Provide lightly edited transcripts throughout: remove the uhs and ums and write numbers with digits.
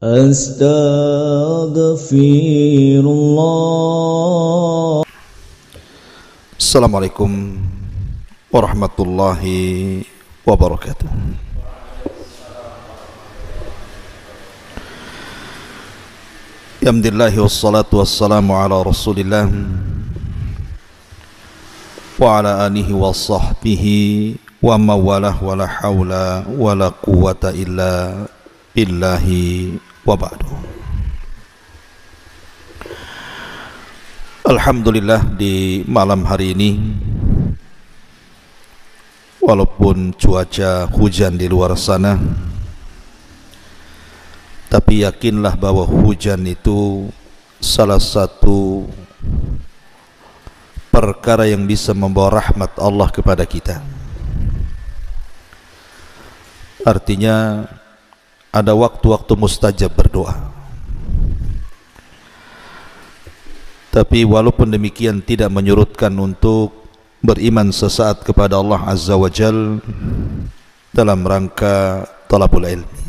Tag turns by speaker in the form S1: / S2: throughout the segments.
S1: Astaghfirullah. Assalamualaikum warahmatullahi wabarakatuh. Alhamdulillah wassalatu wassalamu ala Rasulillah wa ala alihi wa sahbihi wa mawalah wa la hawla wa la quwwata illa billahi wa ba'du. Alhamdulillah, di malam hari ini walaupun cuaca hujan di luar sana, tapi yakinlah bahwa hujan itu salah satu perkara yang bisa membawa rahmat Allah kepada kita. Artinya ada waktu-waktu mustajab berdoa. Tapi walaupun demikian tidak menyurutkan untuk beriman sesaat kepada Allah Azza wa Jal dalam rangka talabul ilmi.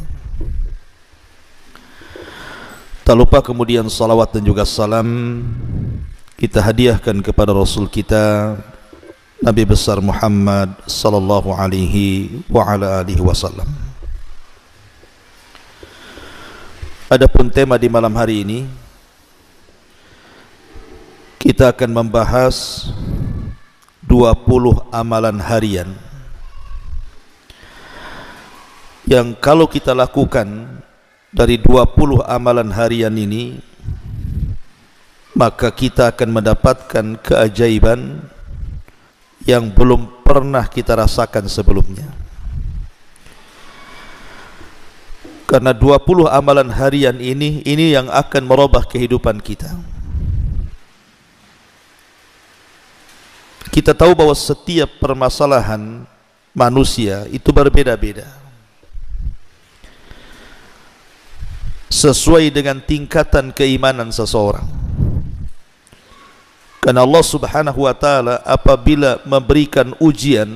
S1: Tak lupa kemudian salawat dan juga salam kita hadiahkan kepada Rasul kita Nabi besar Muhammad sallallahu alaihi wa ala alihi wasallam. Adapun tema di malam hari ini, kita akan membahas 20 amalan harian yang kalau kita lakukan dari 20 amalan harian ini, maka kita akan mendapatkan keajaiban yang belum pernah kita rasakan sebelumnya. Karena 20 amalan harian ini yang akan merubah kehidupan kita. Kita tahu bahwa setiap permasalahan manusia itu berbeda-beda, sesuai dengan tingkatan keimanan seseorang. Karena Allah Subhanahu wa ta'ala apabila memberikan ujian,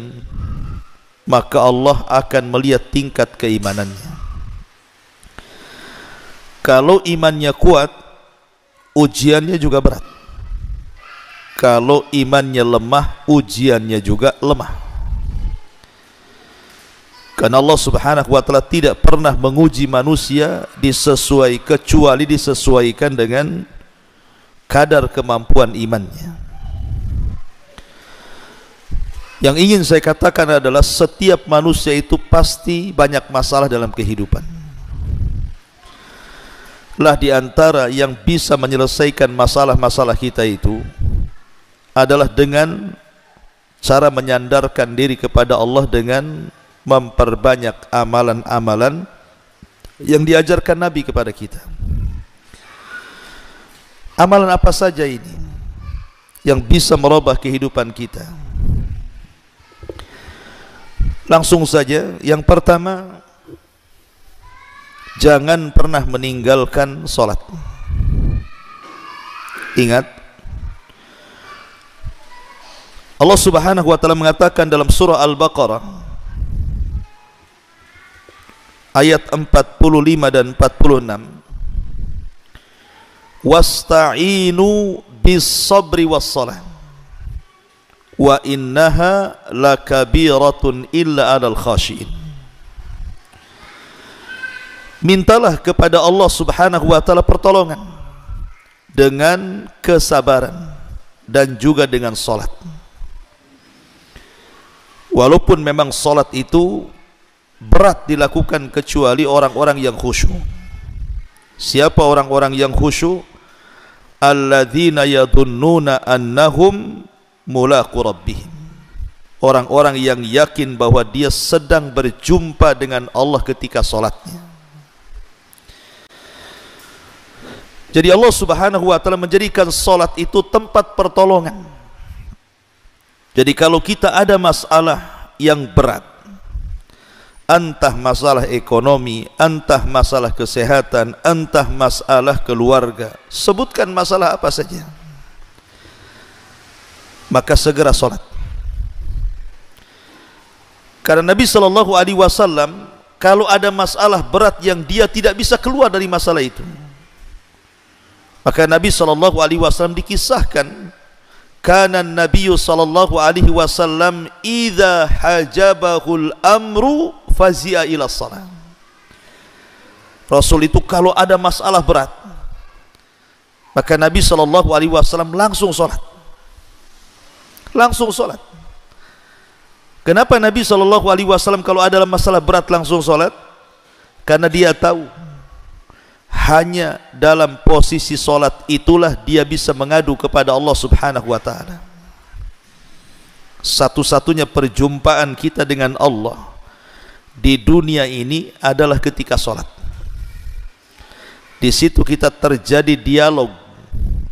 S1: maka Allah akan melihat tingkat keimanannya. Kalau imannya kuat, ujiannya juga berat. Kalau imannya lemah, ujiannya juga lemah. Karena Allah Subhanahu wa ta'ala tidak pernah menguji manusia kecuali disesuaikan dengan kadar kemampuan imannya. Yang ingin saya katakan adalah setiap manusia itu pasti banyak masalah dalam kehidupan. Lah di antara yang bisa menyelesaikan masalah-masalah kita itu adalah dengan cara menyandarkan diri kepada Allah dengan memperbanyak amalan-amalan yang diajarkan Nabi kepada kita. Amalan apa saja ini yang bisa merubah kehidupan kita? Langsung saja, yang pertama, jangan pernah meninggalkan sholat. Ingat, Allah Subhanahu wa ta'ala mengatakan dalam surah Al-Baqarah ayat 45 dan 46, wasta'inu bis sabri was salah wa innaha lakabiratun illa 'alal khashiin. Mintalah kepada Allah Subhanahu wa ta'ala pertolongan dengan kesabaran dan juga dengan salat. Walaupun memang salat itu berat dilakukan kecuali orang-orang yang khusyuk. Siapa orang-orang yang khusyuk? Alladzina yadunnuna annahum mulaqu rabbihim. Orang-orang yang yakin bahwa dia sedang berjumpa dengan Allah ketika salatnya. Jadi Allah Subhanahu wa ta'ala menjadikan salat itu tempat pertolongan. Jadi kalau kita ada masalah yang berat, entah masalah ekonomi, entah masalah kesehatan, entah masalah keluarga, sebutkan masalah apa saja, maka segera sholat. Karena Nabi SAW kalau ada masalah berat yang dia tidak bisa keluar dari masalah itu. Maka Nabi SAW dikisahkan, kana Nabi SAW idza hajabahul amru fazi'a ila shalah. Rasul itu kalau ada masalah berat, maka Nabi SAW langsung sholat. Langsung sholat. Kenapa Nabi SAW kalau ada masalah berat langsung sholat? Karena dia tahu hanya dalam posisi sholat itulah dia bisa mengadu kepada Allah Subhanahu wa ta'ala. Satu-satunya perjumpaan kita dengan Allah di dunia ini adalah ketika sholat. Di situ kita terjadi dialog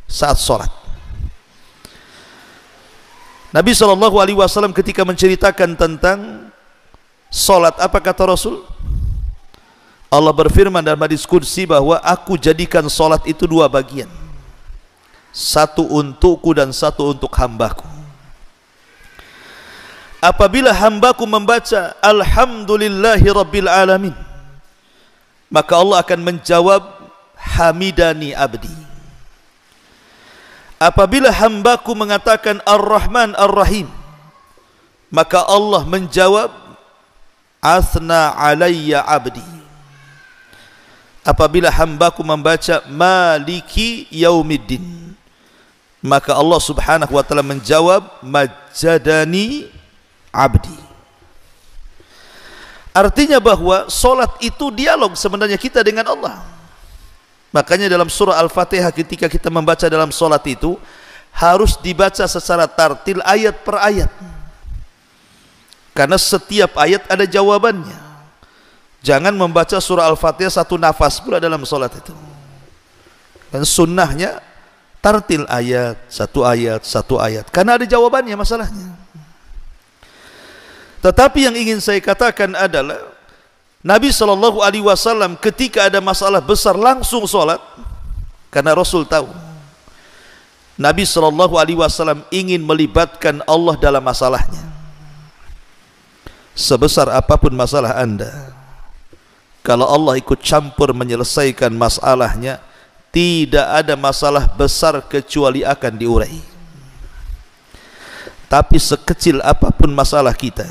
S1: saat sholat. Nabi SAW ketika menceritakan tentang sholat, apa kata Rasul? Allah berfirman dalam hadis qudsi bahwa aku jadikan sholat itu dua bagian, satu untukku dan satu untuk hambaku. Apabila hambaku membaca Alhamdulillahi Rabbil Alamin, maka Allah akan menjawab Hamidani Abdi. Apabila hambaku mengatakan Ar-Rahman Ar-Rahim, maka Allah menjawab Athna alayya abdi. Apabila hambaku membaca Maliki Yaumiddin, maka Allah Subhanahu wa ta'ala menjawab Majadani abdi. Artinya bahwa solat itu dialog sebenarnya kita dengan Allah. Makanya dalam surah Al-Fatihah ketika kita membaca dalam solat itu harus dibaca secara tartil ayat per ayat, karena setiap ayat ada jawabannya. Jangan membaca surah Al-Fatihah satu nafas pula dalam solat itu. Dan sunnahnya tartil ayat, satu ayat, karena ada jawabannya masalahnya. Tetapi yang ingin saya katakan adalah Nabi SAW ketika ada masalah besar langsung sholat, karena Rasul tahu Nabi SAW ingin melibatkan Allah dalam masalahnya. Sebesar apapun masalah anda, kalau Allah ikut campur menyelesaikan masalahnya, tidak ada masalah besar kecuali akan diurai. Tapi sekecil apapun masalah kita,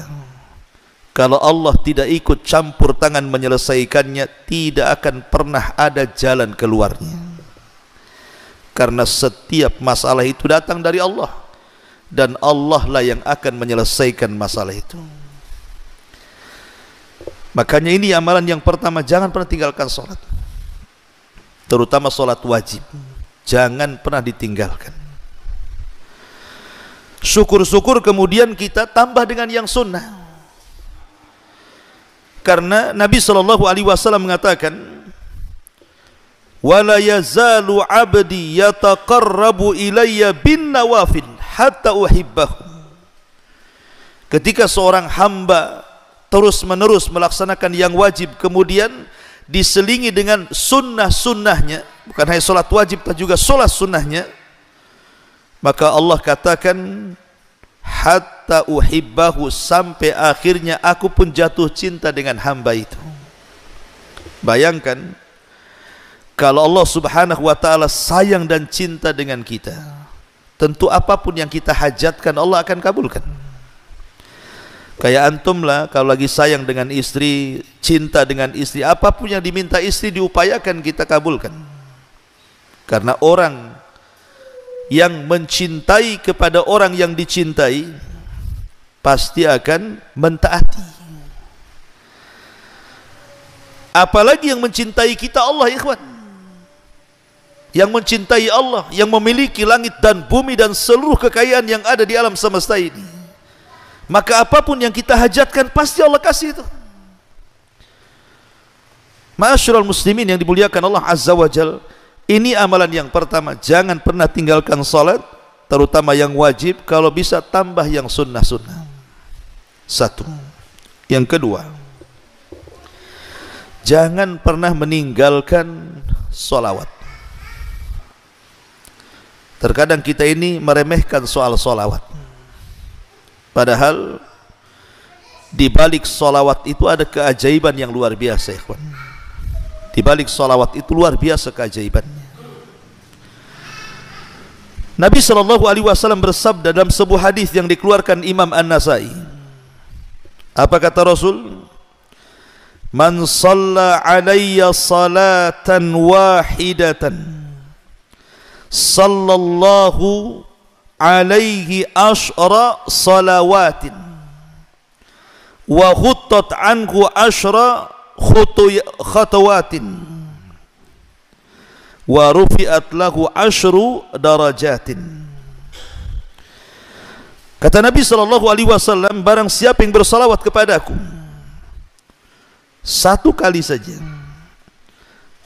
S1: kalau Allah tidak ikut campur tangan menyelesaikannya, tidak akan pernah ada jalan keluarnya. Karena setiap masalah itu datang dari Allah, dan Allah lah yang akan menyelesaikan masalah itu. Makanya ini amalan yang pertama, jangan pernah tinggalkan sholat, terutama sholat wajib. Jangan pernah ditinggalkan. Syukur-syukur kemudian kita tambah dengan yang sunnah. Karena Nabi SAW mengatakan, wala yazalu abdi yataqarrabu ilayya bin nawafil hatta uhibbahu. Ketika seorang hamba terus menerus melaksanakan yang wajib, kemudian diselingi dengan sunnah-sunnahnya, bukan hanya solat wajib tapi juga solat sunnahnya, maka Allah katakan hatta uhibbahu, sampai akhirnya aku pun jatuh cinta dengan hamba itu. Bayangkan kalau Allah Subhanahu wa ta'ala sayang dan cinta dengan kita, tentu apapun yang kita hajatkan Allah akan kabulkan. Kayak antum lah, kalau lagi sayang dengan istri, cinta dengan istri, apapun yang diminta istri diupayakan kita kabulkan. Karena orang yang mencintai kepada orang yang dicintai pasti akan mentaati. Apalagi yang mencintai kita Allah, ikhwan. Yang mencintai Allah, yang memiliki langit dan bumi dan seluruh kekayaan yang ada di alam semesta ini, maka apapun yang kita hajatkan pasti Allah kasih itu. Ma'asyiral muslimin yang dimuliakan Allah Azza wa Jalla, ini amalan yang pertama, jangan pernah tinggalkan salat, terutama yang wajib. Kalau bisa tambah yang sunnah-sunnah. Satu. Yang kedua, jangan pernah meninggalkan solawat. Terkadang kita ini meremehkan soal solawat, padahal Di balik salawat itu ada keajaiban yang luar biasa, ikhwan. Di balik salawat itu luar biasa keajaibannya. Nabi SAW bersabda dalam sebuah hadis yang dikeluarkan Imam An-Nasai. Apa kata Rasul? Man shalla alayya salatan wahidatan sallallahu alaihi ashra salawatin wa khuttat anhu ashra khatawatin wa rufi'at lahu ashru darajatin. Kata Nabi SAW, barang siapa yang bersalawat kepadaku satu kali saja,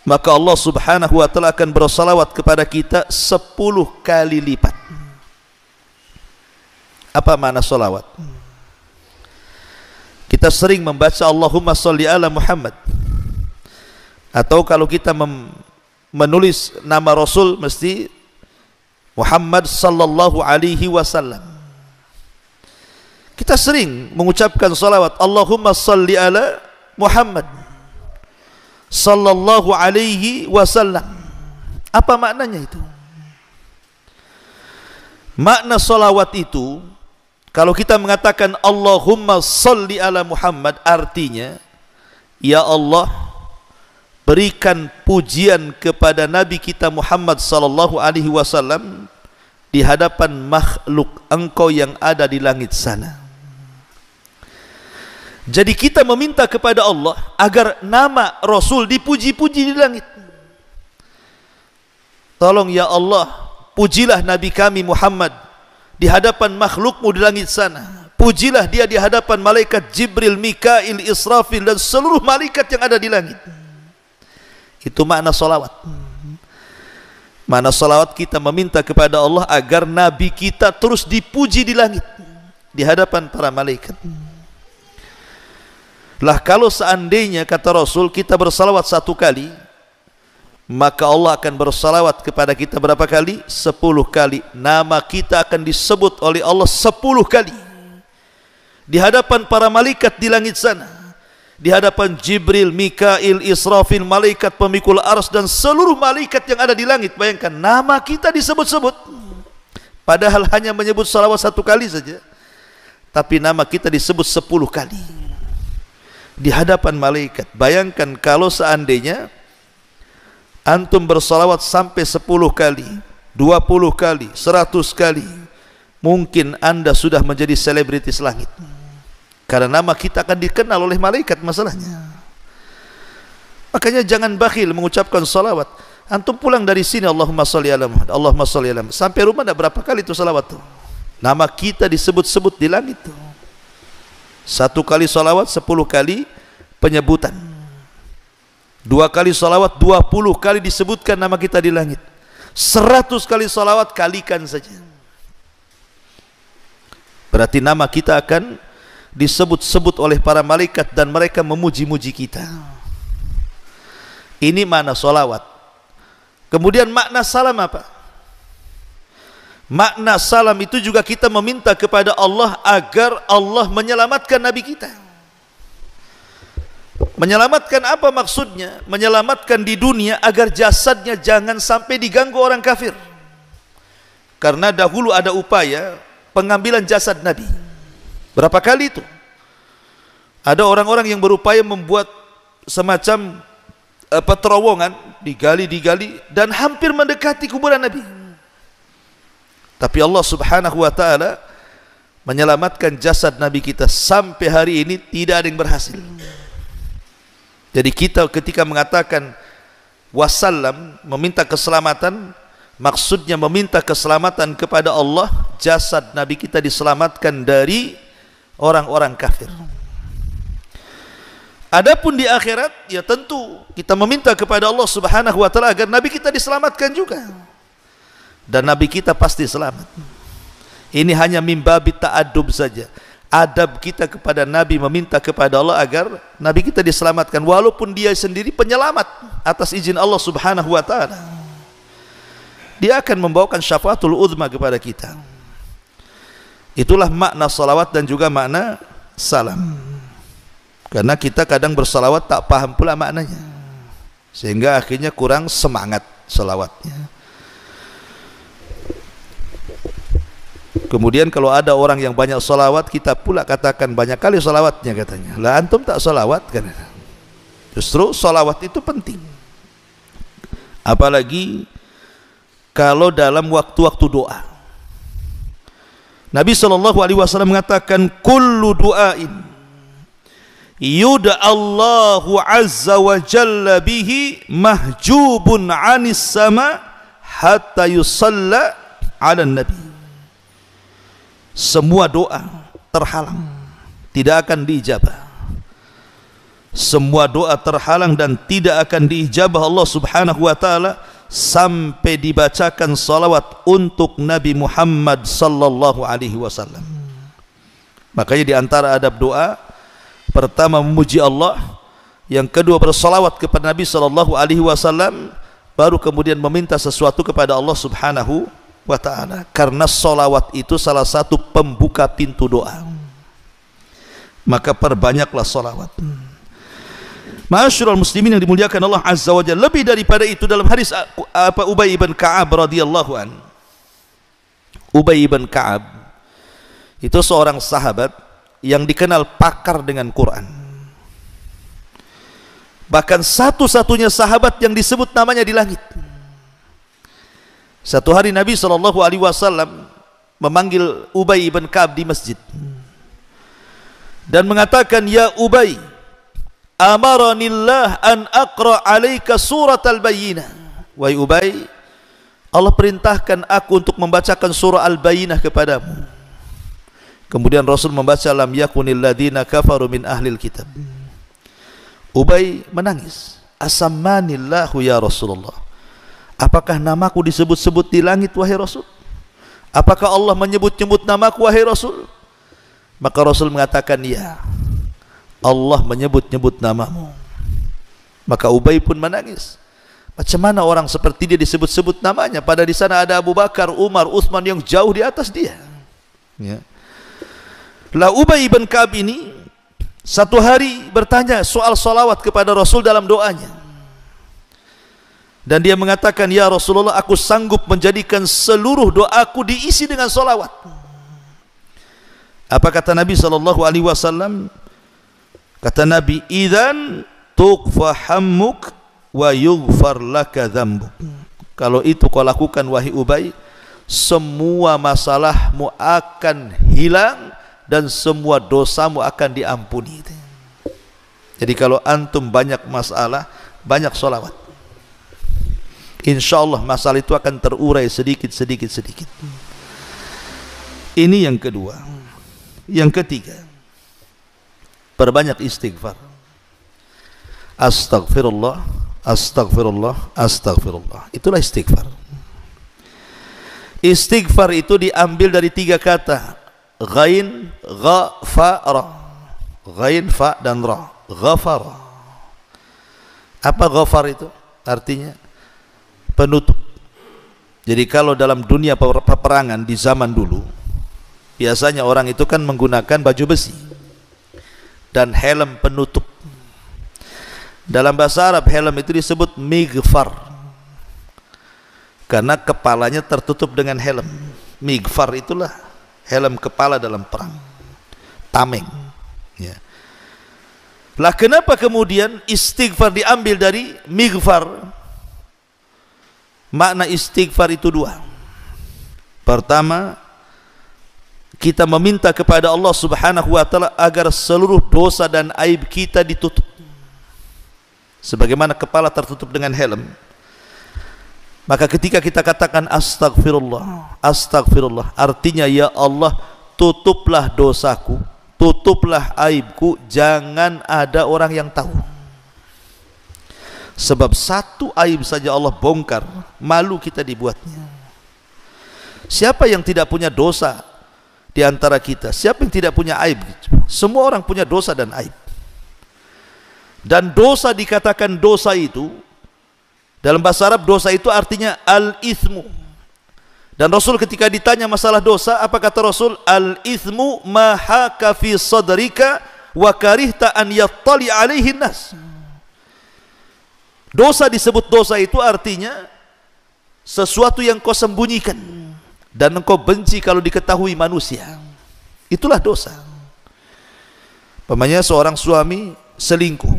S1: maka Allah Subhanahu wa ta'ala akan bersalawat kepada kita 10 kali lipat. Apa makna salawat? Kita sering membaca Allahumma sholli ala Muhammad, atau kalau kita menulis nama Rasul mesti Muhammad sallallahu alaihi wasallam. Kita sering mengucapkan salawat Allahumma sholli ala Muhammad sallallahu alaihi wasallam. Apa maknanya itu? Makna salawat itu, kalau kita mengatakan Allahumma sholli ala Muhammad, artinya ya Allah, berikan pujian kepada Nabi kita Muhammad sallallahu alaihi wasallam di hadapan makhluk Engkau yang ada di langit sana. Jadi kita meminta kepada Allah agar nama Rasul dipuji-puji di langit. Tolong ya Allah, pujilah Nabi kami Muhammad di hadapan makhlukmu di langit sana. Pujilah dia di hadapan malaikat Jibril, Mikail, Israfil dan seluruh malaikat yang ada di langit. Itu makna salawat. Makna salawat, kita meminta kepada Allah agar Nabi kita terus dipuji di langit di hadapan para malaikat. Lah kalau seandainya kata Rasul kita bersalawat 1 kali, maka Allah akan bersalawat kepada kita berapa kali? 10 kali. Nama kita akan disebut oleh Allah 10 kali di hadapan para malaikat di langit sana, di hadapan Jibril, Mikail, Israfil, malaikat pemikul arsy dan seluruh malaikat yang ada di langit. Bayangkan nama kita disebut-sebut, padahal hanya menyebut salawat 1 kali saja, tapi nama kita disebut 10 kali di hadapan malaikat. Bayangkan kalau seandainya antum bersalawat sampai 10 kali, 20 kali, 100 kali, mungkin anda sudah menjadi selebritis langit, karena nama kita akan dikenal oleh malaikat masalahnya. Makanya jangan bakhil mengucapkan salawat. Antum pulang dari sini Allahumma sholli ala Muhammad, Allahumma sholli ala Muhammad, sampai rumah ada berapa kali itu salawat tuh? Nama kita disebut-sebut di langit tuh. 1 kali salawat 10 kali penyebutan. 2 kali salawat 20 kali disebutkan nama kita di langit. 100 kali salawat kalikan saja, berarti nama kita akan disebut-sebut oleh para malaikat dan mereka memuji-muji kita. Ini makna salawat. Kemudian makna salam apa? Makna salam itu juga kita meminta kepada Allah agar Allah menyelamatkan Nabi kita. Menyelamatkan apa maksudnya? Menyelamatkan di dunia agar jasadnya jangan sampai diganggu orang kafir. Karena dahulu ada upaya pengambilan jasad Nabi. Berapa kali itu? Ada orang-orang yang berupaya membuat semacam terowongan, digali dan hampir mendekati kuburan Nabi. Tapi Allah Subhanahu wa ta'ala menyelamatkan jasad Nabi kita. Sampai hari ini tidak ada yang berhasil. Jadi kita ketika mengatakan wassalam, meminta keselamatan, maksudnya meminta keselamatan kepada Allah. Jasad Nabi kita diselamatkan dari orang-orang kafir. Adapun di akhirat, ya tentu kita meminta kepada Allah Subhanahu wa ta'ala agar Nabi kita diselamatkan juga, dan Nabi kita pasti selamat. Ini hanya mimbabi ta'adub saja, adab kita kepada Nabi, meminta kepada Allah agar Nabi kita diselamatkan, walaupun dia sendiri penyelamat atas izin Allah Subhanahu wa ta'ala. Dia akan membawakan syafaatul uzma kepada kita. Itulah makna salawat dan juga makna salam. Karena kita kadang bersalawat tak paham pula maknanya, sehingga akhirnya kurang semangat salawatnya. Kemudian kalau ada orang yang banyak salawat, kita pula katakan banyak kali salawatnya katanya. Lah antum tak salawat kan? Justru salawat itu penting. Apalagi kalau dalam waktu-waktu doa. Nabi SAW mengatakan, kullu du'ain yud'allahu azza wa jalla bihi mahjubun 'anis sama hatta yusalla 'alan nabi. Semua doa terhalang, tidak akan diijabah. Semua doa terhalang dan tidak akan diijabah Allah Subhanahu wa taala sampai dibacakan salawat untuk Nabi Muhammad sallallahu alaihi wasallam. Makanya di antara adab doa, pertama memuji Allah, yang kedua bersalawat kepada Nabi sallallahu alaihi wasallam, baru kemudian meminta sesuatu kepada Allah Subhanahu wa ta'ala. Karena salawat itu salah satu pembuka pintu doa, maka perbanyaklah salawat. Ma'asyiral muslimin yang dimuliakan Allah azza wa jalla, lebih daripada itu dalam hadis Ubay ibn Ka'ab radhiyallahu an. Ubay ibn Ka'ab itu seorang sahabat yang dikenal pakar dengan Quran. Bahkan satu-satunya sahabat yang disebut namanya di langit. Satu hari Nabi SAW memanggil Ubay ibn Ka'ab di masjid dan mengatakan, ya Ubay, amaranillah an aqra alaika surat al-bayyinah. Wahai Ubay, Allah perintahkan aku untuk membacakan surah al-bayyinah kepadamu. Kemudian Rasul membaca, lam yakunil ladina kafaru min ahlil kitab. Ubay menangis, asammanillahu ya Rasulullah, apakah namaku disebut-sebut di langit wahai Rasul? Apakah Allah menyebut-nyebut namaku wahai Rasul? Maka Rasul mengatakan, ya, Allah menyebut-nyebut namamu. Maka Ubay pun menangis. Macam mana orang seperti dia disebut-sebut namanya, pada di sana ada Abu Bakar, Umar, Uthman yang jauh di atas dia. Ya. Lah Ubay ibn Ka'ab ini satu hari bertanya soal salawat kepada Rasul dalam doanya. Dan dia mengatakan, ya Rasulullah, aku sanggup menjadikan seluruh doaku diisi dengan salawat. Apa kata Nabi SAW? Kata Nabi, idzan tuqfa hammuk wa yughfar laka dzambuk. Kalau itu kau lakukan wahai Ubay, semua masalahmu akan hilang dan semua dosamu akan diampuni. Jadi kalau antum banyak masalah, banyak salawat, insyaallah masalah itu akan terurai sedikit. Ini yang kedua. Yang ketiga, perbanyak istighfar. Astaghfirullah, astaghfirullah, astaghfirullah. Itulah istighfar. Istighfar itu diambil dari tiga kata, ghain, gha, fa, ra. Ghain, fa, dan ra. Ghafar. Apa ghafar itu? Artinya penutup. Jadi kalau dalam dunia peperangan di zaman dulu, biasanya orang itu kan menggunakan baju besi dan helm penutup. Dalam bahasa Arab helm itu disebut mighfar, karena kepalanya tertutup dengan helm. Mighfar itulah helm kepala dalam perang, tameng. Ya. Lah kenapa kemudian istighfar diambil dari mighfar? Makna istighfar itu dua. Pertama, kita meminta kepada Allah Subhanahu wa taala agar seluruh dosa dan aib kita ditutup. Sebagaimana kepala tertutup dengan helm, maka ketika kita katakan astagfirullah, astagfirullah, artinya ya Allah, tutuplah dosaku, tutuplah aibku, jangan ada orang yang tahu. Sebab satu aib saja Allah bongkar, malu kita dibuatnya. Siapa yang tidak punya dosa di antara kita? Siapa yang tidak punya aib? Semua orang punya dosa dan aib. Dan dosa dikatakan dosa itu, dalam bahasa Arab dosa itu artinya al-ithmu. Dan Rasul ketika ditanya masalah dosa, apa kata Rasul? Al-ithmu ma haka fi sadrika wa karihta an yattali alaihi nas. Dosa disebut dosa itu artinya sesuatu yang kau sembunyikan dan engkau benci kalau diketahui manusia. Itulah dosa. Umpamanya seorang suami selingkuh,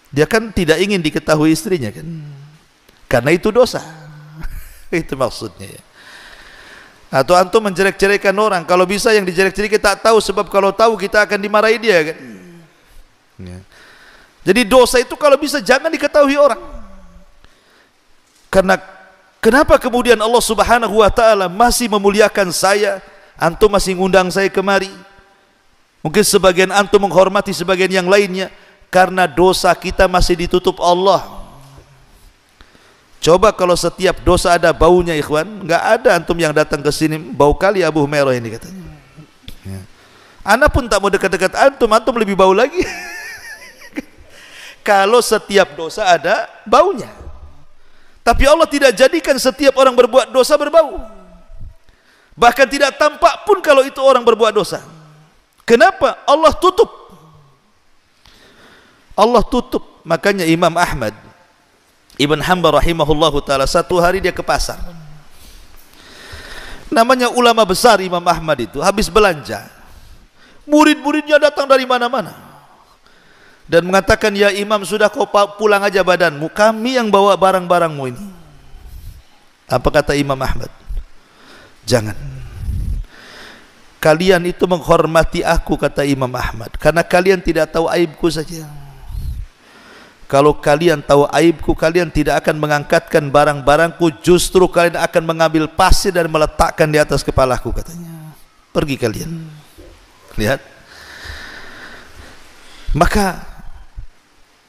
S1: dia kan tidak ingin diketahui istrinya kan, karena itu dosa. Itu maksudnya ya. Atau antum menjelek-jelekan orang, kalau bisa yang dijelek-jelekan kita tak tahu, sebab kalau tahu kita akan dimarahi dia kan ya. Jadi dosa itu kalau bisa jangan diketahui orang. Karena kenapa kemudian Allah Subhanahu wa taala masih memuliakan saya, antum masih ngundang saya kemari? Mungkin sebagian antum menghormati sebagian yang lainnya karena dosa kita masih ditutup Allah. Coba kalau setiap dosa ada baunya ikhwan, enggak ada antum yang datang ke sini bau kali Abu Humairah ini katanya. Ya. Ana pun tak mau dekat-dekat antum, antum lebih bau lagi. Kalau setiap dosa ada baunya. Tapi Allah tidak jadikan setiap orang berbuat dosa berbau. Bahkan tidak tampak pun kalau itu orang berbuat dosa. Kenapa? Allah tutup. Allah tutup. Makanya Imam Ahmad Ibn Hanbal rahimahullahu ta'ala satu hari dia ke pasar. Namanya ulama besar Imam Ahmad itu, habis belanja, murid-muridnya datang dari mana-mana dan mengatakan, ya Imam, sudah kau pulang aja badanmu, kami yang bawa barang-barangmu ini. Apa kata Imam Ahmad? Jangan, kalian itu menghormati aku, kata Imam Ahmad, karena kalian tidak tahu aibku saja. Kalau kalian tahu aibku, kalian tidak akan mengangkatkan barang-barangku, justru kalian akan mengambil pasir dan meletakkan di atas kepalaku, katanya. Pergi kalian. Lihat. Maka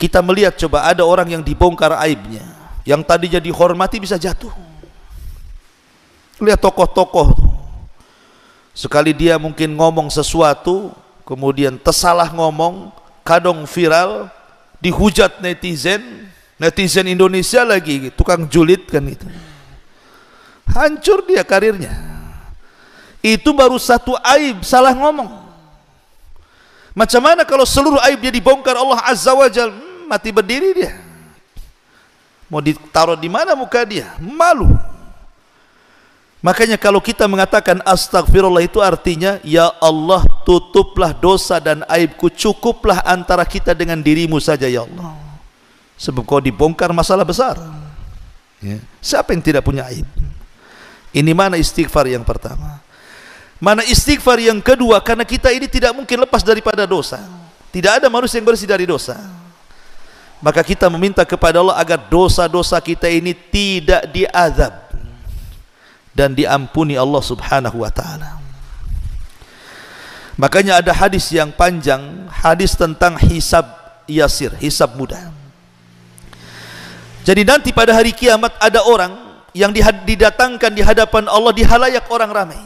S1: kita melihat, coba ada orang yang dibongkar aibnya, yang tadinya dihormati bisa jatuh. Lihat tokoh-tokoh, sekali dia mungkin ngomong sesuatu, kemudian tersalah ngomong, kadang viral, dihujat netizen Indonesia lagi, tukang julid kan itu, hancur dia karirnya. Itu baru satu aib, salah ngomong. Macam mana kalau seluruh aib dia dibongkar Allah Azza wa Jal, mati berdiri dia, mau ditaruh di mana muka dia, malu. Makanya kalau kita mengatakan astagfirullah itu artinya, ya Allah, tutuplah dosa dan aibku, cukuplah antara kita dengan dirimu saja ya Allah, sebab kau dibongkar masalah besar ya. Siapa yang tidak punya aib? Ini mana istighfar yang pertama. Mana istighfar yang kedua? Karena kita ini tidak mungkin lepas daripada dosa, tidak ada manusia yang bersih dari dosa. Maka kita meminta kepada Allah agar dosa-dosa kita ini tidak diazab dan diampuni Allah Subhanahu wa ta'ala. Makanya ada hadis yang panjang, hadis tentang hisab yasir, hisab mudah. Jadi nanti pada hari kiamat ada orang yang didatangkan di hadapan Allah di halayak orang ramai,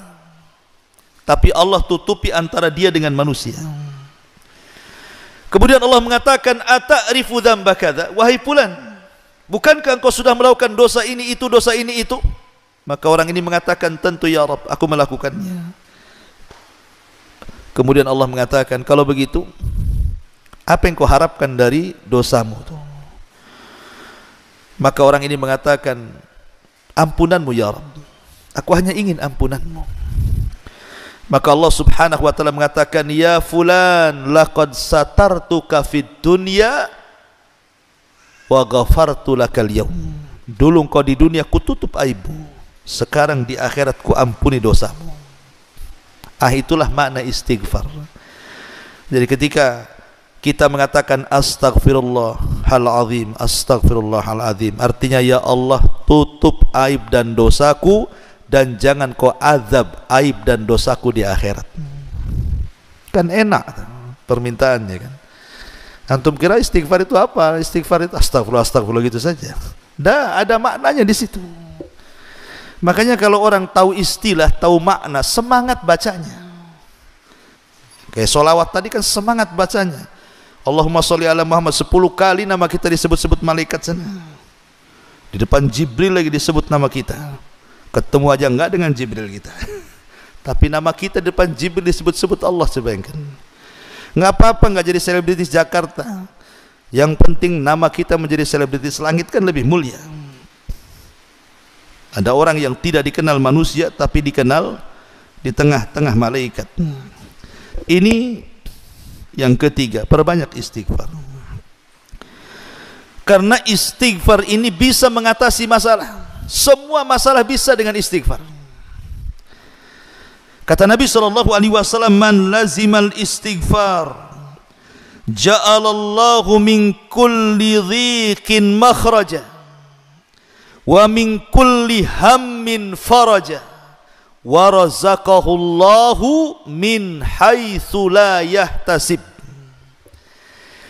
S1: tapi Allah tutupi antara dia dengan manusia. Kemudian Allah mengatakan, ata'rifu dzamba kadza, wahai fulan, bukankah engkau sudah melakukan dosa ini itu, dosa ini itu? Maka orang ini mengatakan, tentu ya Rabb, aku melakukannya. Kemudian Allah mengatakan, kalau begitu apa yang kau harapkan dari dosamu itu? Maka orang ini mengatakan, ampunanmu ya Rabb, aku hanya ingin ampunanmu. Maka Allah Subhanahu wa ta'ala mengatakan, ya fulan, laqad satartuka fid dunya wa ghafartu lakal yaum. Dulu engkau di dunia kututup aibmu, sekarang di akhirat ku ampuni dosamu. Itulah makna istighfar. Jadi ketika kita mengatakan astaghfirullahal azim, astaghfirullahal azim, artinya ya Allah, tutup aib dan dosaku dan jangan kau azab aib dan dosaku di akhirat. Kan enak permintaannya kan. Antum kira istighfar itu apa? Istighfar itu astagfirullah, astagfirullah gitu saja. Dah ada maknanya di situ. Makanya kalau orang tahu istilah, tahu makna, semangat bacanya. Kayak sholawat tadi kan semangat bacanya. Allahumma sholli ala Muhammad, 10 kali nama kita disebut-sebut malaikat sana. Di depan Jibril lagi disebut nama kita. Ketemu aja enggak dengan Jibril kita, tapi nama kita di depan Jibril disebut-sebut Allah. Bayangkan. Nggak apa-apa nggak jadi selebritis Jakarta. Yang penting nama kita menjadi selebritis langit kan lebih mulia. Ada orang yang tidak dikenal manusia tapi dikenal di tengah-tengah malaikat. Ini yang ketiga, perbanyak istighfar. Karena istighfar ini bisa mengatasi masalah. Semua masalah bisa dengan istighfar. Kata Nabi SAW, man lazimal istighfar ja'alallahu min kulli dhiqin makhraja wa min kulli hammin faraja wa razaqahullahu min haitsu la yahtasib.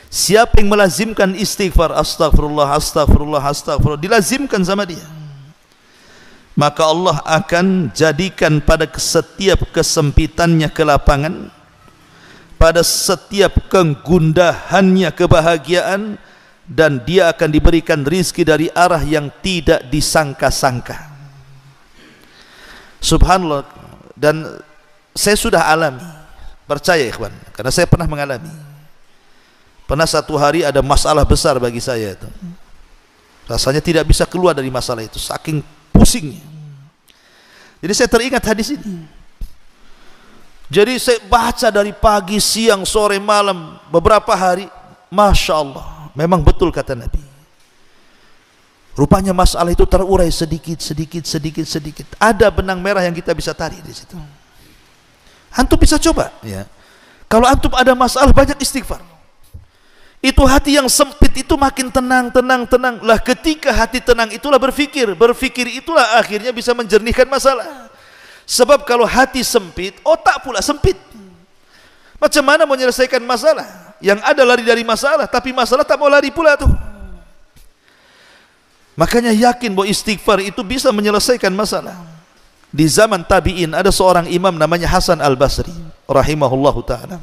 S1: Siapa yang melazimkan istighfar, astagfirullah, astagfirullah, astagfirullah, dilazimkan sama dia, maka Allah akan jadikan pada setiap kesempitannya kelapangan, pada setiap kegundahannya kebahagiaan, dan dia akan diberikan rizki dari arah yang tidak disangka-sangka. Subhanallah. Dan saya sudah alami, percaya ikhwan, karena saya pernah mengalami. Pernah satu hari ada masalah besar bagi saya itu. Rasanya tidak bisa keluar dari masalah itu, saking pusingnya. Jadi saya teringat hadis ini. Jadi saya baca dari pagi, siang, sore, malam, beberapa hari. Masya Allah, memang betul kata Nabi. Rupanya masalah itu terurai sedikit. Ada benang merah yang kita bisa tarik di situ. Antum bisa coba, ya. Kalau antum ada masalah, banyak istighfar. Itu hati yang sempit itu makin tenang. Lah ketika hati tenang itulah berfikir itulah akhirnya bisa menjernihkan masalah. Sebab kalau hati sempit, otak pula sempit. Macam mana menyelesaikan masalah? Yang ada lari dari masalah, tapi masalah tak mau lari pula tuh. Makanya yakin bahwa istighfar itu bisa menyelesaikan masalah. Di zaman tabi'in ada seorang imam namanya Hasan Al-Basri rahimahullahu ta'ala.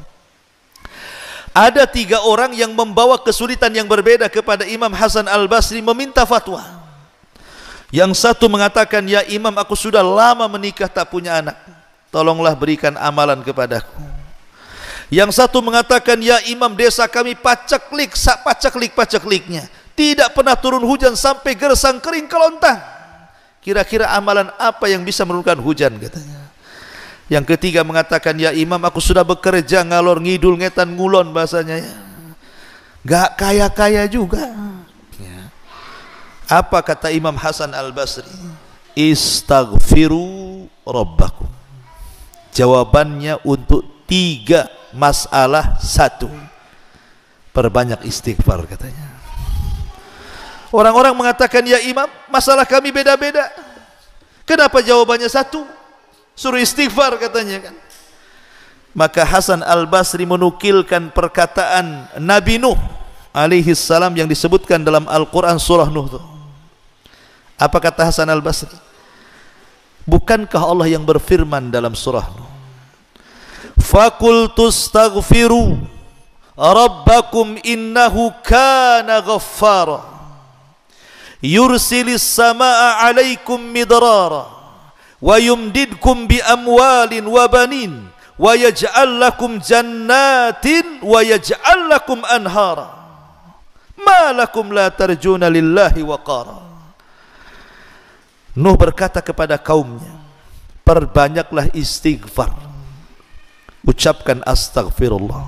S1: Ada 3 orang yang membawa kesulitan yang berbeda kepada Imam Hasan Al-Basri meminta fatwa. Yang satu mengatakan, ya Imam, aku sudah lama menikah tak punya anak, tolonglah berikan amalan kepadaku. Yang satu mengatakan, ya Imam, desa kami pacekliknya, tidak pernah turun hujan sampai gersang kering kelontang. Kira-kira amalan apa yang bisa menurunkan hujan, katanya. Yang ketiga mengatakan, ya Imam, aku sudah bekerja ngalor ngidul ngetan ngulon bahasanya, ya. Gak kaya-kaya juga, ya. Apa kata Imam Hasan Al-Basri? Istaghfiru rabbakum. Jawabannya untuk 3 masalah 1, perbanyak istighfar, katanya. Orang-orang mengatakan, ya Imam, masalah kami beda-beda, kenapa jawabannya 1? Suruh istighfar, katanya kan. Maka Hasan Al-Basri menukilkan perkataan Nabi Nuh alaihi salam yang disebutkan dalam Al-Quran surah Nuh itu. Apa kata Hasan Al-Basri? Bukankah Allah yang berfirman dalam surah Nuh, Fakultu staghfiru rabbakum innahu kana ghaffara yursilis sama'a alaikum midrara wa yumdidkum bi amwalin wa banin wa yaj'al lakum jannatin wa yaj'al lakum anhara ma lakum la tarjuna lillahi waqara. Nuh berkata kepada kaumnya, perbanyaklah istighfar, ucapkan astagfirullah,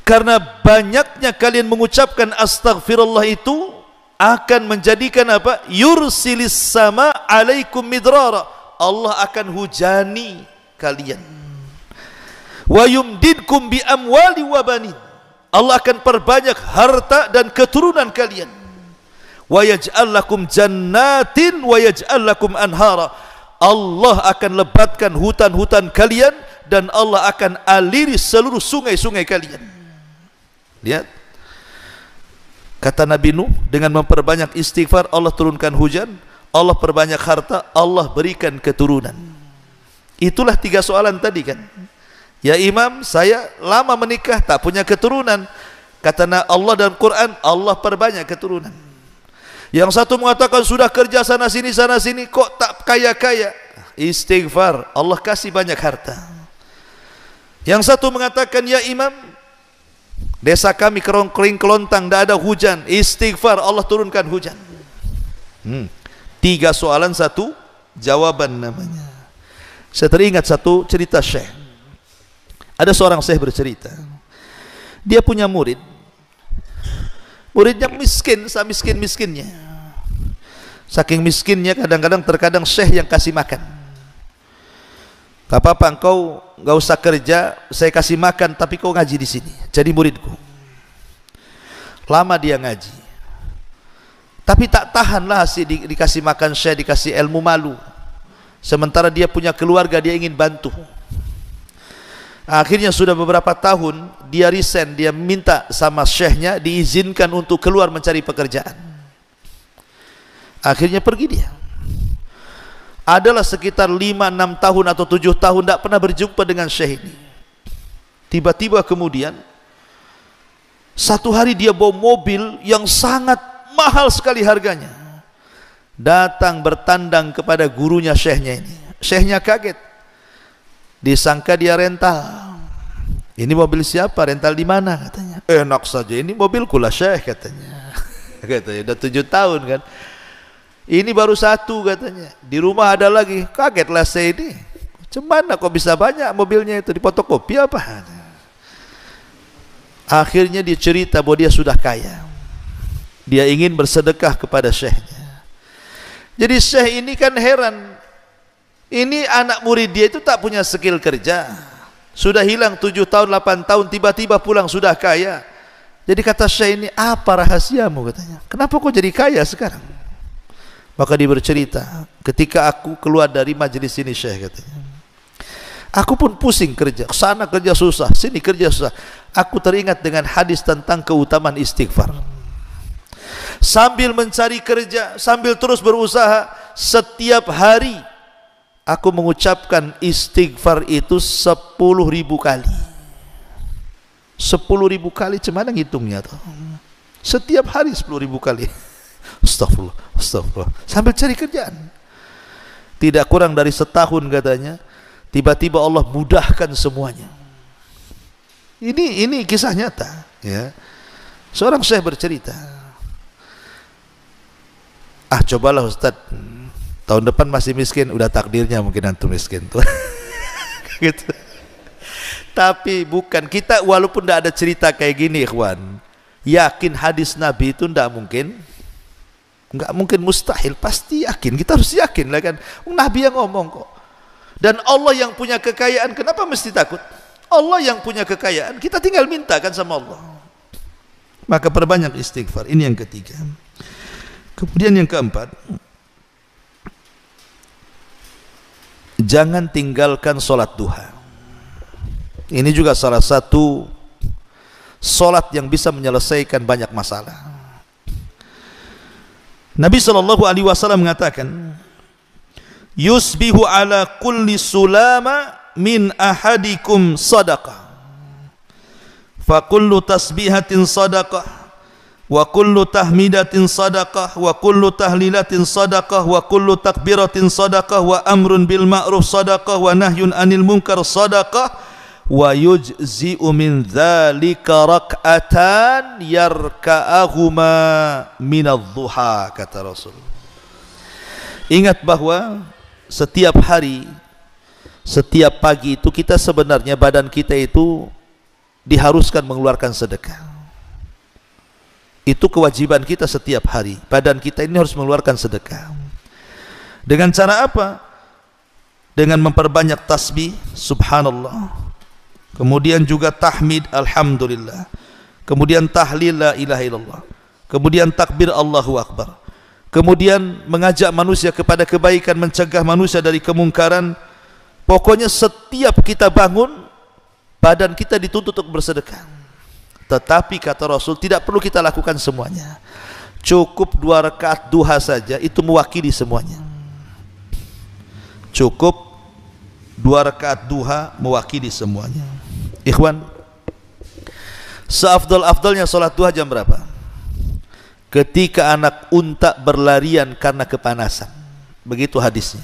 S1: karena banyaknya kalian mengucapkan astagfirullah itu akan menjadikan apa? Yursilis sama alaikum midrara, Allah akan hujani kalian. Wa yumdidkum bi amwali wa banin, Allah akan perbanyak harta dan keturunan kalian. Wa yaj'al lakum jannatin wa yaj'al lakum anhara, Allah akan lebatkan hutan-hutan kalian dan Allah akan aliri seluruh sungai-sungai kalian. Lihat, kata Nabi Nuh, dengan memperbanyak istighfar Allah turunkan hujan, Allah perbanyak harta, Allah berikan keturunan. Itulah 3 soalan tadi kan. Ya Imam, saya lama menikah tak punya keturunan. Kata Allah dan Quran, Allah perbanyak keturunan. Yang satu mengatakan sudah kerja sana sini kok tak kaya-kaya. Istighfar, Allah kasih banyak harta. Yang satu mengatakan, ya imam, desa kami kering kelontang, tidak ada hujan, istighfar, Allah turunkan hujan. 3 soalan 1 jawaban namanya. Saya teringat satu cerita syekh. Ada seorang syekh bercerita, dia punya muridnya miskin, miskin-miskinnya. Saking miskinnya kadang-kadang syekh yang kasih makan. Gak apa-apa, engkau gak usah kerja, saya kasih makan, tapi kau ngaji di sini, jadi muridku. Lama dia ngaji, tapi tak tahanlah dikasih makan syekh, dikasih ilmu, malu. Sementara dia punya keluarga, dia ingin bantu. Akhirnya sudah beberapa tahun dia resign, dia minta sama syekhnya diizinkan untuk keluar mencari pekerjaan. Akhirnya pergi dia. Adalah sekitar 5-6 tahun atau 7 tahun tidak pernah berjumpa dengan syekh ini. Tiba-tiba kemudian satu hari dia bawa mobil yang sangat mahal sekali harganya, datang bertandang kepada gurunya syekhnya ini. Syekhnya kaget, disangka dia rental. Ini mobil siapa, rental di mana katanya. Enak saja, ini mobilku lah syekh katanya. Katanya udah 7 tahun kan. Ini baru 1 katanya, di rumah ada lagi. Kagetlah saya ini, gimana kok bisa banyak mobilnya itu, di fotokopi apa? Akhirnya dia cerita bahwa dia sudah kaya, dia ingin bersedekah kepada syekhnya. Jadi syekh ini kan heran, ini anak murid dia itu tak punya skill kerja, sudah hilang 7 tahun 8 tahun, tiba-tiba pulang sudah kaya. Jadi kata syekh ini, apa rahasiamu katanya, kenapa kau jadi kaya sekarang? Maka dia bercerita, ketika aku keluar dari majelis ini syekh katanya, aku pun pusing kerja, sana kerja susah, sini kerja susah. Aku teringat dengan hadis tentang keutamaan istighfar. Sambil mencari kerja, sambil terus berusaha, setiap hari aku mengucapkan istighfar itu 10.000 kali. 10.000 kali, cemana ngitungnya tuh? Setiap hari 10.000 kali. Astagfirullah, astagfirullah. Sambil cari kerjaan. Tidak kurang dari setahun katanya, tiba-tiba Allah mudahkan semuanya. Ini kisah nyata, ya. Seorang syekh bercerita, cobalah Ustaz, tahun depan masih miskin, udah takdirnya mungkin antum miskin tuh. Gitu. Tapi bukan, kita walaupun tidak ada cerita kayak gini ikhwan, yakin hadis Nabi itu tidak mungkin, nggak mungkin, mustahil, pasti yakin. Kita harus yakin lah kan, Nabi yang ngomong kok. Dan Allah yang punya kekayaan, kenapa mesti takut? Allah yang punya kekayaan, kita tinggal minta kan sama Allah. Maka perbanyak istighfar. Ini yang ketiga. Kemudian yang keempat, jangan tinggalkan sholat duha. Ini juga salah satu sholat yang bisa menyelesaikan banyak masalah. Nabi SAW mengatakan, yusbihu ala kulli sulama min ahadikum sadaqah, fa kullu tasbihatin sadaqah, wa kullu tahmidatin sadaqah, wa kullu tahlilatin sadaqah, wa kullu takbiratin sadaqah, wa amrun bil ma'ruf sadaqah, wa nahyun anil munkar sadaqah, wa yujzi'u min dzalika rak'atan yarka'ahuma minadh-dhuha, kata Rasul. Ingat bahwa setiap hari, setiap pagi itu kita sebenarnya badan kita itu diharuskan mengeluarkan sedekah. Itu kewajiban kita setiap hari. Badan kita ini harus mengeluarkan sedekah. Dengan cara apa? Dengan memperbanyak tasbih subhanallah, kemudian juga tahmid alhamdulillah, kemudian tahlil la ilaha illallah, kemudian takbir Allahu akbar, kemudian mengajak manusia kepada kebaikan, mencegah manusia dari kemungkaran. Pokoknya setiap kita bangun, badan kita dituntut untuk bersedekah. Tetapi kata Rasul, tidak perlu kita lakukan semuanya. Cukup 2 rakaat duha saja, itu mewakili semuanya. Cukup 2 rakaat duha mewakili semuanya. Ikhwan, seafdal-afdalnya sholat duha jam berapa? Ketika anak unta berlarian karena kepanasan. Begitu hadisnya.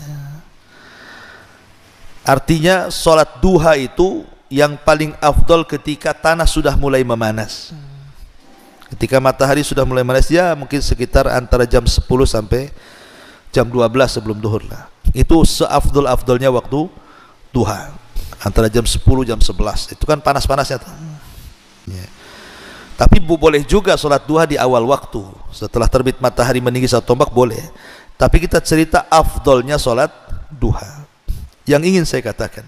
S1: Artinya sholat duha itu yang paling afdol ketika tanah sudah mulai memanas. Ketika matahari sudah mulai memanas, ya mungkin sekitar antara jam 10 sampai jam 12 sebelum duhur lah. Itu seafdol-afdolnya waktu duha. Antara jam 10 jam 11. Itu kan panas-panasnya tuh. Ya. Tapi boleh juga sholat duha di awal waktu. Setelah terbit matahari meninggi satu tombak boleh. Tapi kita cerita afdolnya sholat duha. Yang ingin saya katakan,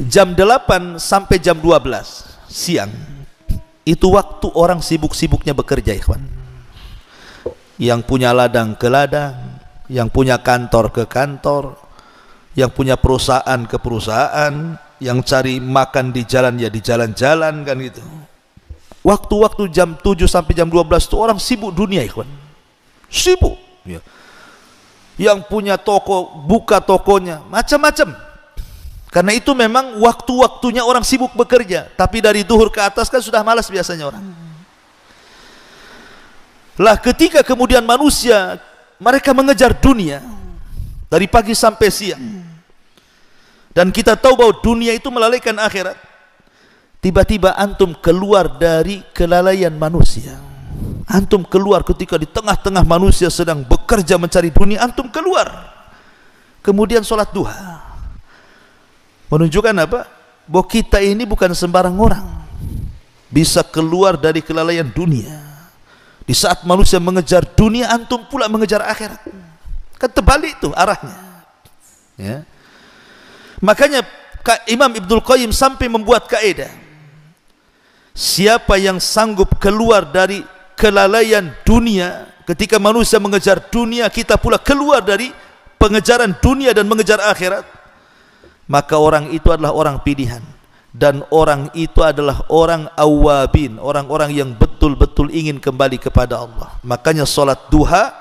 S1: jam 8 sampai jam 12 siang itu waktu orang sibuk-sibuknya bekerja, ikhwan. Yang punya ladang ke ladang, yang punya kantor ke kantor, yang punya perusahaan ke perusahaan, yang cari makan di jalan ya di jalan-jalan kan gitu. Waktu-waktu jam 7 sampai jam 12 itu orang sibuk dunia, ikhwan. Sibuk ya. Yang punya toko buka tokonya, macam-macam. Karena itu memang waktu-waktunya orang sibuk bekerja. Tapi dari duhur ke atas kan sudah malas biasanya orang. Lah ketika kemudian manusia mereka mengejar dunia dari pagi sampai siang, dan kita tahu bahwa dunia itu melalaikan akhirat, tiba-tiba antum keluar dari kelalaian manusia. Antum keluar ketika di tengah-tengah manusia sedang bekerja mencari dunia, antum keluar kemudian sholat duha. Menunjukkan apa? Bahwa kita ini bukan sembarang orang, bisa keluar dari kelalaian dunia. Di saat manusia mengejar dunia, antum pula mengejar akhirat. Kan terbalik tuh arahnya ya. Makanya Imam Ibnul Qayyim sampai membuat kaidah, siapa yang sanggup keluar dari kelalaian dunia, ketika manusia mengejar dunia, kita pula keluar dari pengejaran dunia dan mengejar akhirat, maka orang itu adalah orang pilihan. Dan orang itu adalah orang awabin, orang-orang yang betul-betul ingin kembali kepada Allah. Makanya solat duha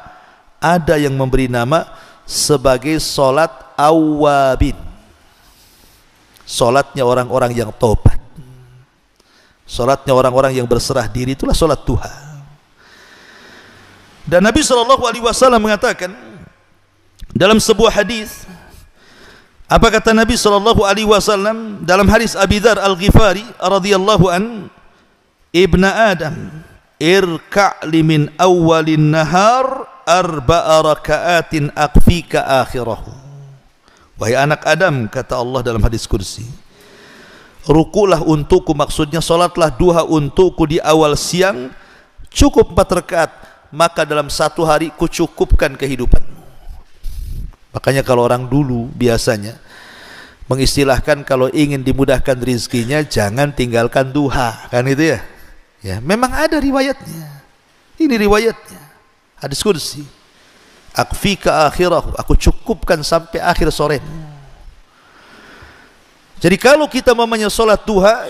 S1: ada yang memberi nama sebagai solat awabin, solatnya orang-orang yang tobat, solatnya orang-orang yang berserah diri, itulah solat duha. Dan Nabi SAW mengatakan dalam sebuah hadis, apa kata Nabi SAW dalam hadis Abi Dzar Al-Ghifari radhiyallahu an, Ibna Adam, irka' li min awwalin nahar arba'a raka'atin akfika akhirahu. Wahai anak Adam, kata Allah dalam hadis kursi, rukulah untukku, maksudnya solatlah duha untukku di awal siang, cukup 4 rakaat, maka dalam satu hari kucukupkan kehidupan. Makanya kalau orang dulu biasanya mengistilahkan kalau ingin dimudahkan rizkinya jangan tinggalkan duha, kan itu ya. Ya, memang ada riwayatnya. Ini riwayatnya. Hadis kursi. Akfika akhirahu, aku cukupkan sampai akhir sore. Jadi kalau kita mamanya solat duha,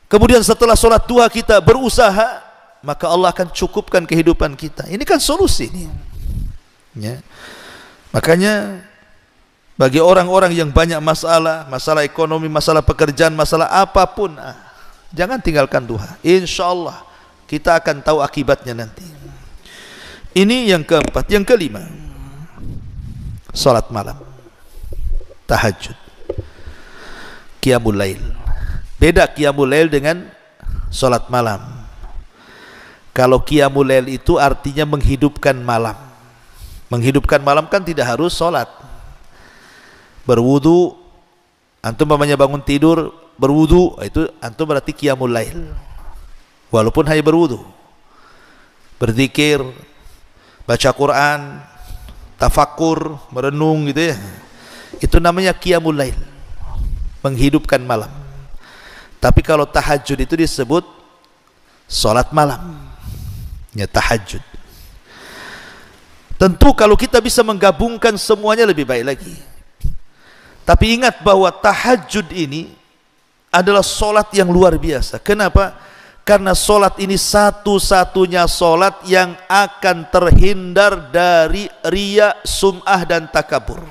S1: kemudian setelah solat duha kita berusaha, maka Allah akan cukupkan kehidupan kita. Ini kan solusi ini. Ya. Makanya bagi orang-orang yang banyak masalah, masalah ekonomi, masalah pekerjaan, masalah apapun, jangan tinggalkan duha. Insya Allah kita akan tahu akibatnya nanti. Ini yang keempat. Yang kelima, salat malam, tahajud, qiyamul lail. Beda qiyamul lail dengan salat malam. Kalau qiyamul lail itu artinya menghidupkan malam. Menghidupkan malam kan tidak harus sholat. Berwudu, antum namanya bangun tidur berwudu, itu antum berarti qiyamul lail. Walaupun hanya berwudu, berzikir, baca Quran, tafakkur, merenung gitu ya, itu namanya qiyamul lail, menghidupkan malam. Tapi kalau tahajud itu disebut sholat malam, ya tahajud. Tentu kalau kita bisa menggabungkan semuanya lebih baik lagi. Tapi ingat bahwa tahajud ini adalah solat yang luar biasa. Kenapa? Karena solat ini satu-satunya solat yang akan terhindar dari riya, sum'ah dan takabur.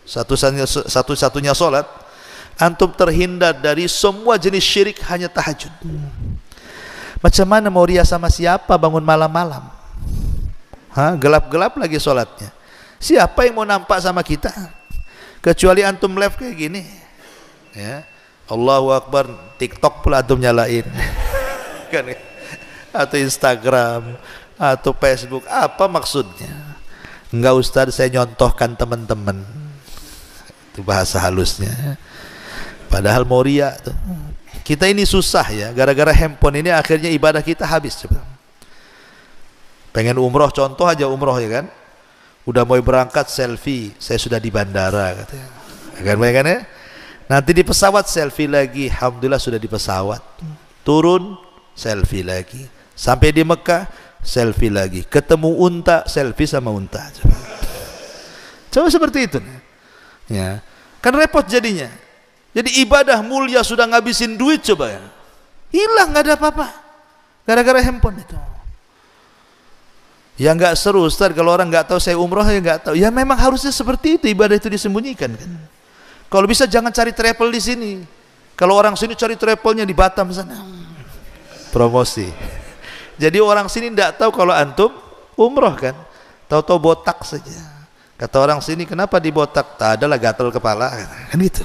S1: Satu-satunya solat antum terhindar dari semua jenis syirik, hanya tahajud. Macam mana mau riya sama siapa bangun malam-malam? Gelap-gelap lagi sholatnya. Siapa yang mau nampak sama kita? Kecuali antum live kayak gini, ya, Allahu Akbar, TikTok pula antum nyalain, kan? Atau Instagram, atau Facebook, apa maksudnya? Enggak Ustaz, saya nyontohkan teman-teman. Itu bahasa halusnya. Padahal mau riya tuh. Kita ini susah ya, gara-gara handphone ini akhirnya ibadah kita habis. Coba. Pengen umroh, contoh aja umroh ya kan? Udah mau berangkat selfie, saya sudah di bandara katanya. Kan ya? Nanti di pesawat selfie lagi, alhamdulillah sudah di pesawat. Turun selfie lagi. Sampai di Mekah selfie lagi. Ketemu unta, selfie sama unta. Coba seperti itu. Ya. Kan repot jadinya. Jadi ibadah mulia sudah ngabisin duit coba ya. Hilang, nggak ada apa-apa. Gara-gara handphone itu. Ya nggak seru Ustaz kalau orang nggak tahu saya umroh, ya nggak tahu. Ya memang harusnya seperti itu, ibadah itu disembunyikan kan. Kalau bisa jangan cari travel di sini. Kalau orang sini cari travelnya di Batam sana. Promosi. Jadi orang sini nggak tahu kalau antum umroh kan. Tahu-tahu botak saja. Kata orang sini, kenapa dibotak? Tak adalah gatal kepala kan gitu.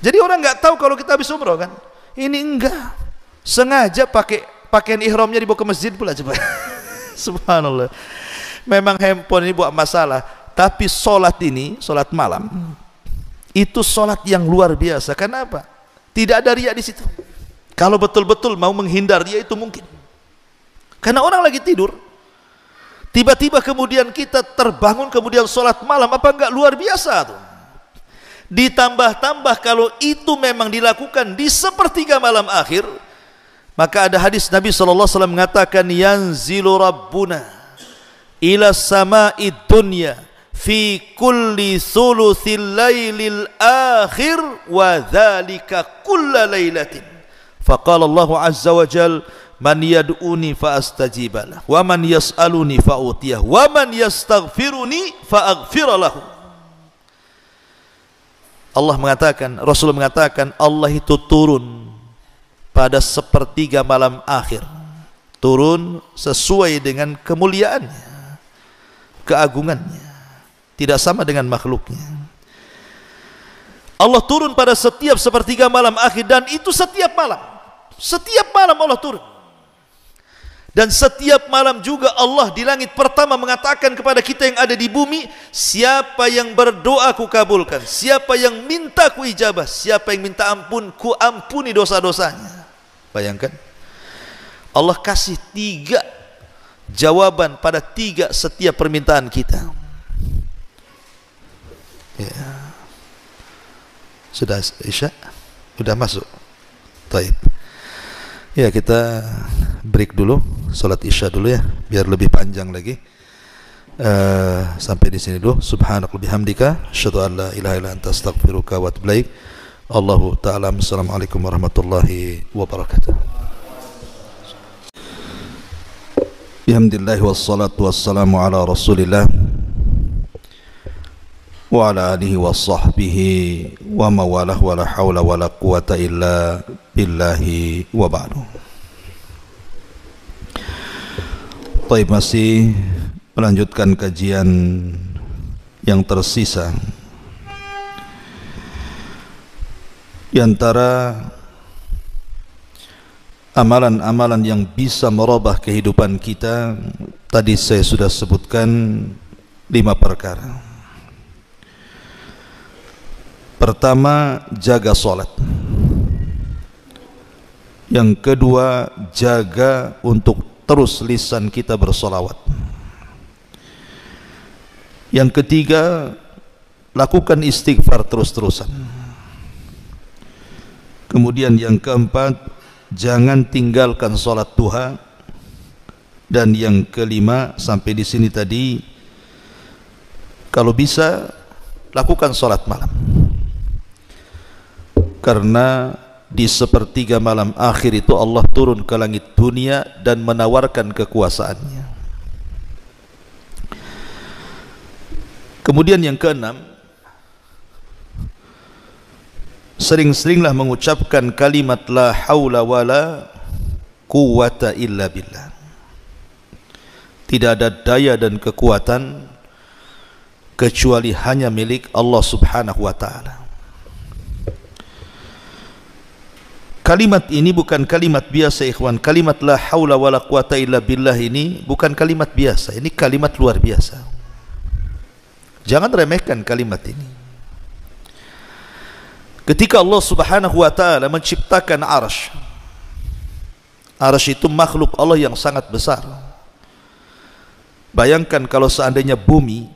S1: Jadi orang nggak tahu kalau kita habis umroh kan. Ini enggak. Sengaja pakai pakaian ihramnya dibawa ke masjid pula coba. Subhanallah. Memang handphone ini buat masalah, tapi solat ini, solat malam itu solat yang luar biasa. Kenapa? Tidak ada riya di situ. Kalau betul-betul mau menghindar riya itu mungkin. Karena orang lagi tidur, tiba-tiba kemudian kita terbangun kemudian solat malam, apa enggak luar biasa tuh? Ditambah-tambah kalau itu memang dilakukan di sepertiga malam akhir, maka ada hadis Nabi SAW mengatakan, yanzilu rabbuna ila sama'id dunya fi kulli thuluthil laylil akhir wa dhalika kulla laylatin. Faqala Allah azza wa jal, man yad'uni fa astajibalah, wa man yas'aluni fa utiyah, wa man yastaghfiruni fa aghfira lahu. Allah mengatakan, Rasul mengatakan, Allah itu turun pada sepertiga malam akhir, turun sesuai dengan kemuliaannya, keagungannya, tidak sama dengan makhluknya. Allah turun pada setiap sepertiga malam akhir, dan itu setiap malam Allah turun. Dan setiap malam juga Allah di langit pertama mengatakan kepada kita yang ada di bumi, siapa yang berdoa ku kabulkan, siapa yang minta ku ijabah, siapa yang minta ampun ku ampuni dosa-dosanya. Bayangkan, Allah kasih 3 jawaban pada 3 setiap permintaan kita. Ya. Sudah Isya? Sudah masuk? Baik. Ya, kita break dulu, salat Isya dulu ya, biar lebih panjang lagi. Sampai di sini dulu. Subhanakallahumma bihamdika, asyhadu an la ilaha illa anta, astaghfiruka wa atubu ilaik. Allahu ta'ala. Assalamualaikum warahmatullahi wabarakatuh. Alhamdulillah wassalatu wassalamu ala Rasulillah wa ala alihi wa sahbihi wa mawalah, wa la hawla wa la quwata illa billahi wa ba'du. Baik, masih melanjutkan kajian yang tersisa. Di antara amalan-amalan yang bisa merubah kehidupan kita, tadi saya sudah sebutkan 5 perkara. Pertama, jaga sholat. Yang kedua, jaga untuk terus lisan kita bersolawat. Yang ketiga, lakukan istighfar terus-terusan. Kemudian yang keempat, jangan tinggalkan sholat duha. Dan yang kelima, sampai di sini tadi, kalau bisa lakukan sholat malam, karena di sepertiga malam akhir itu Allah turun ke langit dunia dan menawarkan kekuasaannya. Kemudian yang keenam, sering-seringlah mengucapkan kalimat la haula wala quwata illa billah. Tidak ada daya dan kekuatan kecuali hanya milik Allah Subhanahu wa taala. Kalimat ini bukan kalimat biasa, ikhwan. Kalimat la haula wala quwata illa billah ini bukan kalimat biasa, ini kalimat luar biasa. Jangan remehkan kalimat ini. Ketika Allah Subhanahu wa taala menciptakan arsy, arsy itu makhluk Allah yang sangat besar. Bayangkan kalau seandainya bumi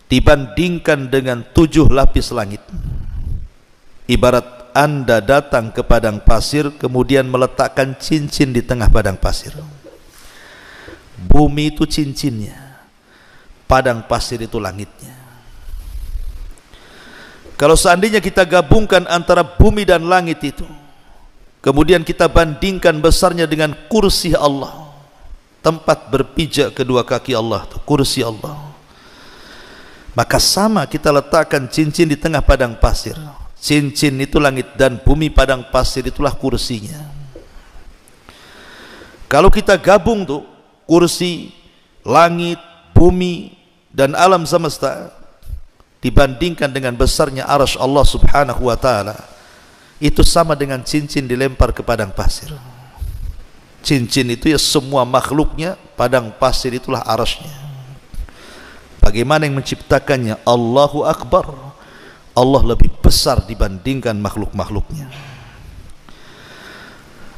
S1: dibandingkan dengan 7 lapis langit. Ibarat Anda datang ke padang pasir, kemudian meletakkan cincin di tengah padang pasir. Bumi itu cincinnya, padang pasir itu langitnya. Kalau seandainya kita gabungkan antara bumi dan langit itu, kemudian kita bandingkan besarnya dengan kursi Allah, tempat berpijak kedua kaki Allah, kursi Allah, maka sama kita letakkan cincin di tengah padang pasir. Cincin itu langit dan bumi, padang pasir itulah kursinya. Kalau kita gabung tuh kursi, langit, bumi dan alam semesta dibandingkan dengan besarnya arsy Allah Subhanahu wa taala, itu sama dengan cincin dilempar ke padang pasir. Cincin itu ya semua makhluknya, padang pasir itulah arsy-nya. Bagaimana yang menciptakannya? Allahu Akbar. Allah lebih besar dibandingkan makhluk-makhluknya.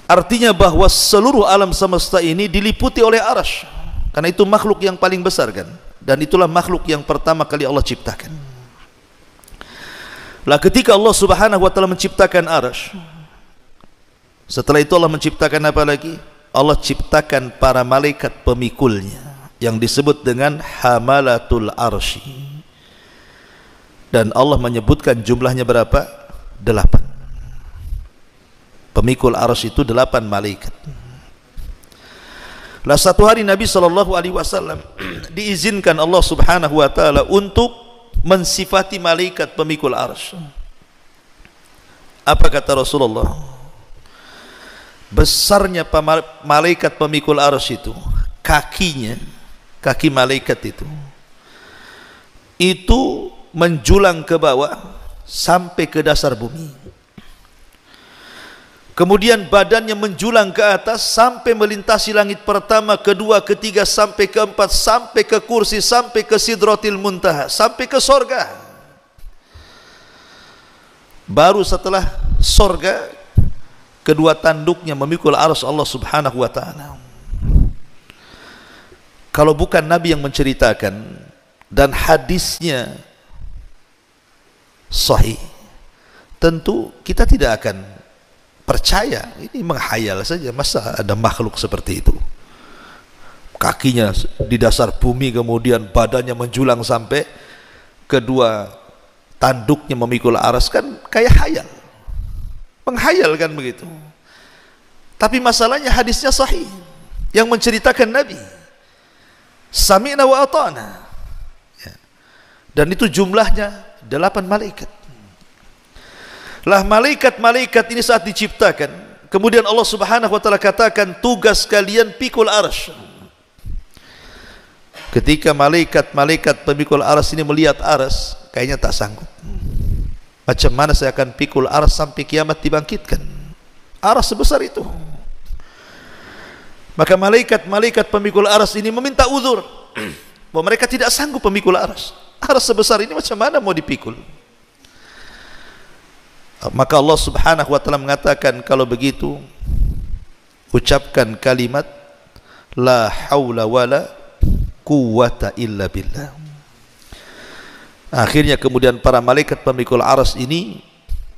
S1: Artinya bahwa seluruh alam semesta ini diliputi oleh arsy, karena itu makhluk yang paling besar kan, dan itulah makhluk yang pertama kali Allah ciptakan. Lah ketika Allah Subhanahu wa taala menciptakan arsy, setelah itu Allah menciptakan apa lagi? Allah ciptakan para malaikat pemikulnya yang disebut dengan hamalatul arsy. Dan Allah menyebutkan jumlahnya berapa? 8. Pemikul arsy itu 8 malaikat. Lah satu hari Nabi SAW diizinkan Allah Subhanahu wa taala untuk mensifati malaikat pemikul arsy. Apa kata Rasulullah? Besarnya malaikat pemikul arsy itu, kakinya, kaki malaikat itu menjulang ke bawah sampai ke dasar bumi. Kemudian badannya menjulang ke atas sampai melintasi langit pertama, kedua, ketiga, sampai keempat, sampai ke kursi, sampai ke sidratil muntaha, sampai ke sorga. Baru setelah sorga, kedua tanduknya memikul arsy Allah Subhanahu wa taala. Kalau bukan Nabi yang menceritakan dan hadisnya sahih, tentu kita tidak akan percaya. Ini menghayal saja, masa ada makhluk seperti itu, kakinya di dasar bumi, kemudian badannya menjulang sampai kedua tanduknya memikul arsy, kan kayak hayal, menghayal kan begitu. Tapi masalahnya hadisnya sahih yang menceritakan Nabi, sami'na wa ata'na, dan itu jumlahnya 8 malaikat. Lah malaikat-malaikat ini saat diciptakan, kemudian Allah Subhanahu wa taala katakan tugas kalian pikul arsy. Ketika malaikat-malaikat pemikul arsy ini melihat arsy, kayaknya tak sanggup. Macam mana saya akan pikul arsy sampai kiamat dibangkitkan? Arsy sebesar itu. Maka malaikat-malaikat pemikul arsy ini meminta uzur bahwa mereka tidak sanggup memikul arsy. Arsy sebesar ini macam mana mau dipikul? Maka Allah Subhanahu wa taala mengatakan, kalau begitu ucapkan kalimat la haula wala quwata illa billah. Akhirnya kemudian para malaikat pemikul arsy ini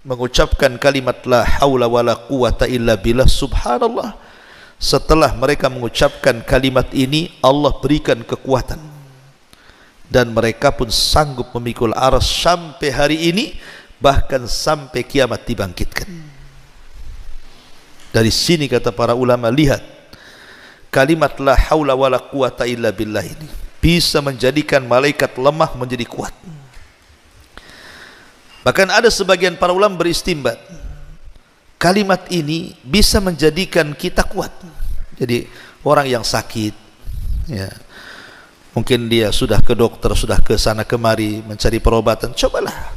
S1: mengucapkan kalimat la haula wala quwata illa billah. Subhanallah, setelah mereka mengucapkan kalimat ini, Allah berikan kekuatan dan mereka pun sanggup memikul arsy sampai hari ini, bahkan sampai kiamat dibangkitkan. Dari sini kata para ulama, lihat kalimat la haula wala quwata illa billah ini bisa menjadikan malaikat lemah menjadi kuat. Bahkan ada sebagian para ulama beristimbat, kalimat ini bisa menjadikan kita kuat. Jadi orang yang sakit, ya, Mungkin dia sudah ke dokter, sudah ke sana kemari mencari perobatan. Cobalah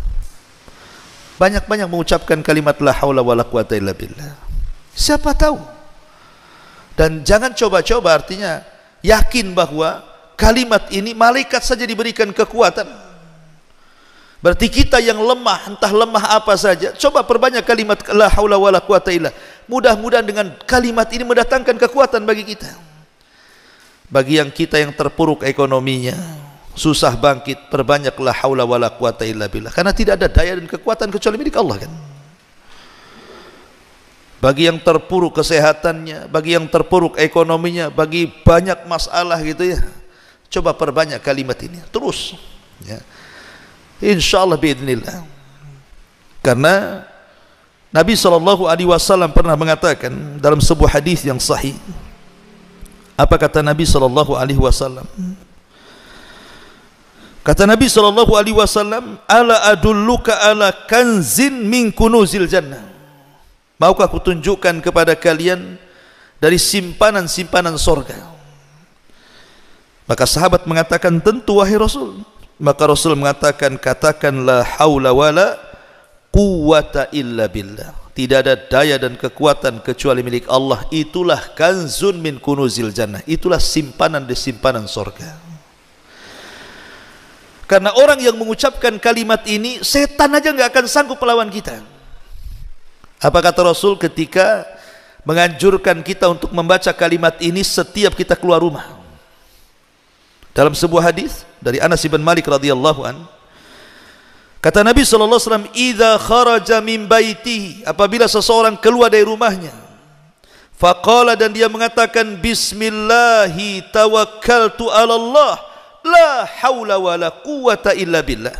S1: banyak-banyak mengucapkan kalimat la haula wala quwata illa billah. Siapa tahu. Dan jangan coba-coba, artinya yakin bahwa kalimat ini malaikat saja diberikan kekuatan. Berarti kita yang lemah, entah lemah apa saja, coba perbanyak kalimat la haula wala quwata illa. Mudah-mudahan dengan kalimat ini mendatangkan kekuatan bagi kita. Bagi yang kita yang terpuruk ekonominya, susah bangkit, perbanyak la haula wala quwata illa billah. Karena tidak ada daya dan kekuatan kecuali milik Allah kan. Bagi yang terpuruk kesehatannya, bagi yang terpuruk ekonominya, bagi banyak masalah gitu ya, coba perbanyak kalimat ini terus ya. Insyaallah biidznillah. Karena Nabi SAW pernah mengatakan dalam sebuah hadis yang sahih. Apa kata Nabi SAW? Kata Nabi SAW, ala adulluka ala kanzin min kunuzil jannah. Maukah aku tunjukkan kepada kalian dari simpanan-simpanan sorga? Maka sahabat mengatakan, tentu wahai Rasul. Maka Rasul mengatakan, katakan la haula wala quwata illa billah. Tidak ada daya dan kekuatan kecuali milik Allah. Itulah kanzun min kunuzil jannah. Itulah simpanan di simpanan sorga. Karena orang yang mengucapkan kalimat ini, setan aja nggak akan sanggup melawan kita. Apa kata Rasul ketika menganjurkan kita untuk membaca kalimat ini setiap kita keluar rumah? Dalam sebuah hadis dari Anas bin Malik radhiyallahu an, kata Nabi SAW, idza kharaja min baitihi, apabila seseorang keluar dari rumahnya, faqala, dan dia mengatakan bismillahi tawakkaltu ala Allah la haula wala quwata illa billah.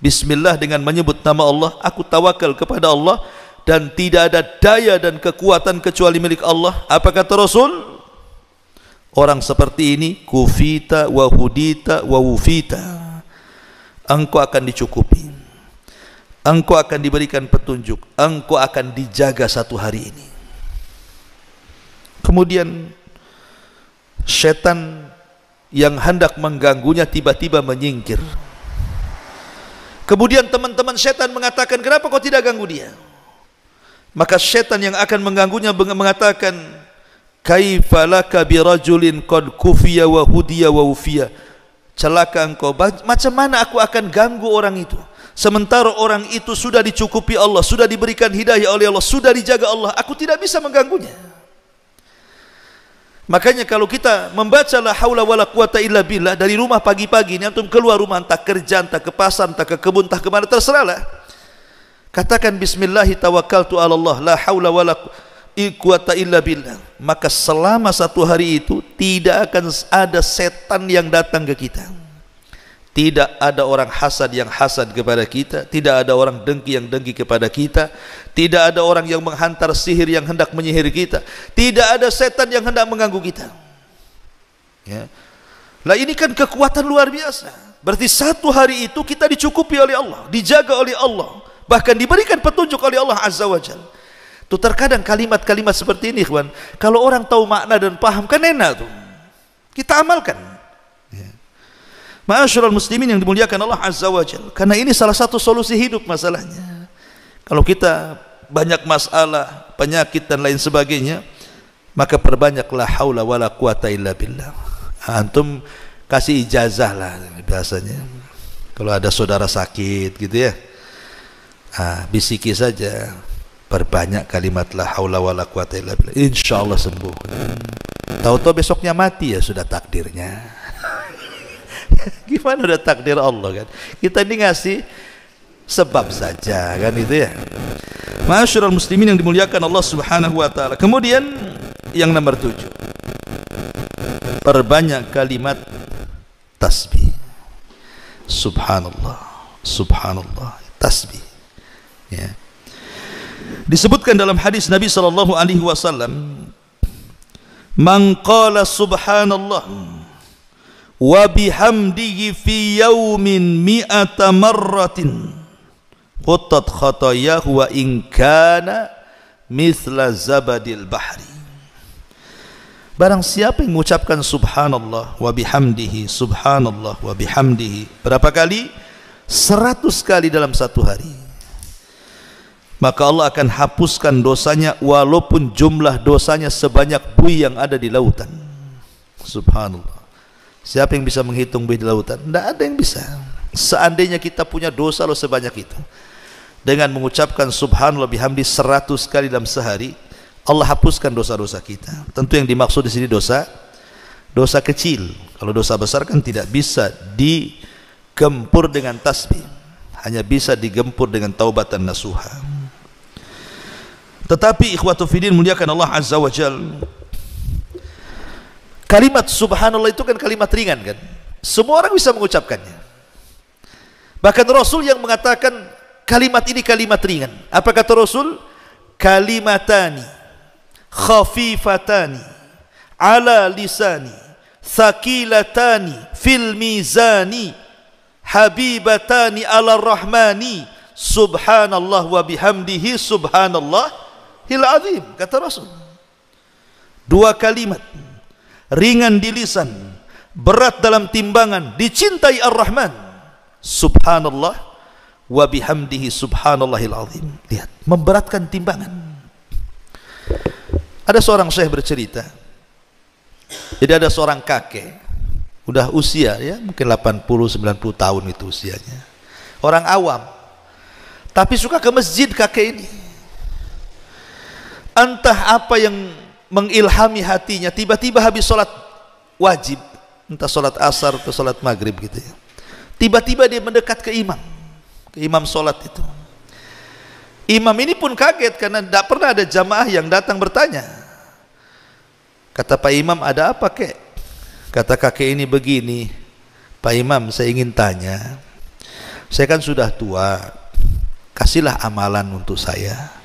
S1: Bismillah, dengan menyebut nama Allah, aku tawakal kepada Allah dan tidak ada daya dan kekuatan kecuali milik Allah. Apa kata Rasul? Orang seperti ini kufita wa hudita wa wufita. Engkau akan dicukupi, engkau akan diberikan petunjuk, engkau akan dijaga satu hari ini. Kemudian setan yang hendak mengganggunya tiba-tiba menyingkir. Kemudian teman-teman setan mengatakan, kenapa kau tidak ganggu dia? Maka setan yang akan mengganggunya mengatakan, kaifa laka birajulin qad kufiya wa hudiya wa ufiya. Celaka engkau, macam mana aku akan ganggu orang itu sementara orang itu sudah dicukupi Allah, sudah diberikan hidayah oleh Allah, sudah dijaga Allah, aku tidak bisa mengganggunya. Makanya kalau kita membaca la haula wala quwata illa billah dari rumah pagi-pagi ini, antum keluar rumah, entah kerja, entah ke pasar, entah ke kebun, entah kemana, terserahlah, katakan bismillahi tawakkaltu ala Allah la haula wala quwata illa billah. Maka selama satu hari itu tidak akan ada setan yang datang ke kita, tidak ada orang hasad yang hasad kepada kita, tidak ada orang dengki yang dengki kepada kita, tidak ada orang yang menghantar sihir yang hendak menyihir kita, tidak ada setan yang hendak mengganggu kita ya. Lah ini kan kekuatan luar biasa. Berarti satu hari itu kita dicukupi oleh Allah, dijaga oleh Allah, bahkan diberikan petunjuk oleh Allah Azza wa Jalla. Tuh terkadang kalimat-kalimat seperti ini, ikhwan, kalau orang tahu makna dan paham kan enak tuh, kita amalkan ya. Ma'asyiral muslimin yang dimuliakan Allah Azza wa Jalla, karena ini salah satu solusi hidup masalahnya. Kalau kita banyak masalah, penyakit dan lain sebagainya, maka perbanyaklah haula wala quwata illa billah. Antum kasih ijazah lah biasanya kalau ada saudara sakit gitu ya, bisiki saja, perbanyak kalimat la haula wala quwata illa billah, insyaallah sembuh. Tahu-tahu besoknya mati, ya sudah takdirnya. Gimana udah takdir Allah kan? Kita ini ngasih sebab saja kan itu ya. Ma'asyiral muslimin yang dimuliakan Allah Subhanahu wa taala. Kemudian yang nomor 7, perbanyak kalimat tasbih. Subhanallah, subhanallah, tasbih ya. Disebutkan dalam hadis Nabi sallallahu alaihi wasallam, man qala subhanallah wa bihamdihi fi yaumin mi'ata marratin quttat khatayahu wa in kana mithla zabadil bahri. Barang siapa yang mengucapkan subhanallah wa bihamdihi, subhanallah wa bihamdihi berapa kali? 100 kali dalam satu hari, maka Allah akan hapuskan dosanya walaupun jumlah dosanya sebanyak buih yang ada di lautan. Subhanallah. Siapa yang bisa menghitung buih di lautan? Tidak ada yang bisa. Seandainya kita punya dosa lo sebanyak itu, dengan mengucapkan subhanallah bihamdi 100 kali dalam sehari, Allah hapuskan dosa-dosa kita. Tentu yang dimaksud di sini dosa kecil. Kalau dosa besar kan tidak bisa digempur dengan tasbih, hanya bisa digempur dengan taubatan nasuha. Tetapi ikhwatu fillah muliakan Allah azza wa jal, kalimat subhanallah itu kan kalimat ringan kan, semua orang bisa mengucapkannya. Bahkan Rasul yang mengatakan kalimat ini kalimat ringan. Apa kata Rasul? Kalimatani khafifatani ala lisani thaqilatani fil mizani habibatani ala rahmani subhanallah wa bihamdihi subhanallahil azim. Kata Rasul, dua kalimat ringan di lisan, berat dalam timbangan, dicintai Ar-Rahman, subhanallah wa bihamdihi subhanallahil azim. Lihat, memberatkan timbangan. Ada seorang syekh bercerita, jadi ada seorang kakek, udah usia ya mungkin 80-90 tahun itu usianya, orang awam, tapi suka ke masjid kakek ini. Entah apa yang mengilhami hatinya, tiba-tiba habis sholat wajib, entah sholat asar atau sholat maghrib gitu ya, tiba-tiba dia mendekat ke imam sholat itu. Imam ini pun kaget karena tidak pernah ada jamaah yang datang bertanya. Kata Pak Imam, ada apa kek? Kata kakek ini begini, Pak Imam, saya ingin tanya, saya kan sudah tua, kasihlah amalan untuk saya,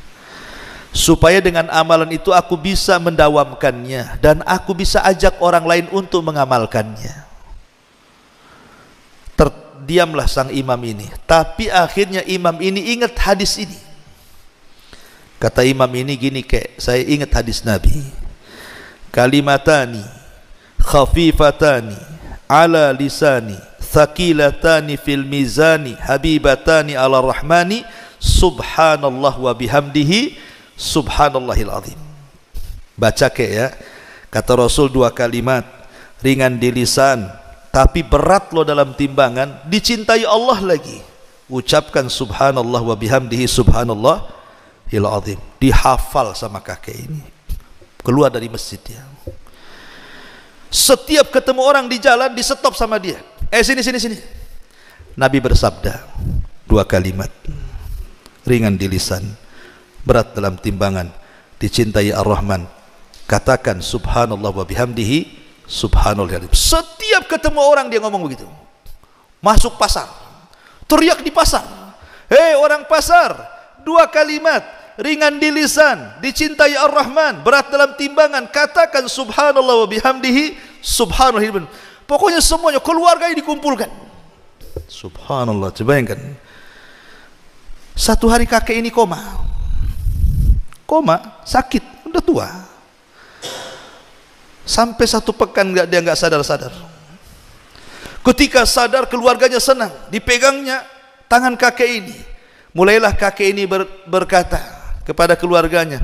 S1: supaya dengan amalan itu aku bisa mendawamkannya dan aku bisa ajak orang lain untuk mengamalkannya. Terdiamlah sang imam ini, tapi akhirnya imam ini ingat hadis ini. Kata imam ini gini kek, saya ingat hadis Nabi, kalimatani khafifatani ala lisani thaqilatani fil mizani habibatani ala rahmani subhanallah wa bihamdihi subhanallahil azim. Baca kek ya, kata Rasul, dua kalimat ringan di lisan tapi berat lo dalam timbangan, dicintai Allah lagi. Ucapkan subhanallah wa bihamdihi subhanallahil azim. Dihafal sama kakek ini, keluar dari masjid ya. Setiap ketemu orang di jalan di stop sama dia, sini. Nabi bersabda dua kalimat ringan di lisan, berat dalam timbangan, dicintai Ar-Rahman. Katakan subhanallah wa bihamdihi subhanallahil azim. Setiap ketemu orang dia ngomong begitu. Masuk pasar, teriak di pasar, hei orang pasar, dua kalimat ringan di lisan, dicintai Ar-Rahman, berat dalam timbangan, katakan subhanallah wa bihamdihi subhanallahil azim. Pokoknya semuanya, keluarganya dikumpulkan. Subhanallah, coba bayangkan. Satu hari kakek ini koma, sakit, udah tua. Sampai satu pekan dia nggak sadar. Ketika sadar, keluarganya senang, dipegangnya tangan kakek ini. Mulailah kakek ini berkata kepada keluarganya,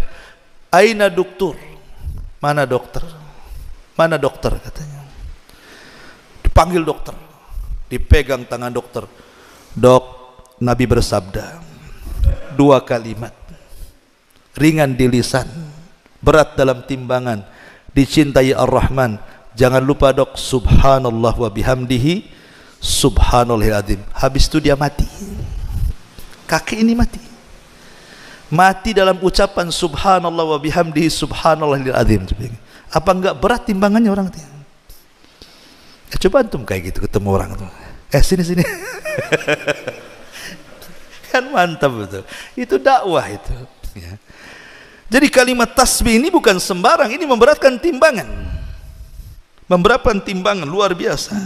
S1: aina dokter, mana dokter katanya. Dipanggil dokter, dipegang tangan dokter. Dok, Nabi bersabda dua kalimat ringan di lisan, berat dalam timbangan, dicintai Ar-Rahman. Jangan lupa dok, subhanallah wa bihamdihi subhanallahil azim. Habis itu dia mati. Kakek ini mati dalam ucapan subhanallah wa bihamdihi subhanallahil azim. Apa enggak berat timbangannya orang itu? Coba antum kayak gitu ketemu orang tuh, sini kan mantap betul. Itu dakwah itu ya. Jadi kalimat tasbih ini bukan sembarang, ini memberatkan timbangan, luar biasa.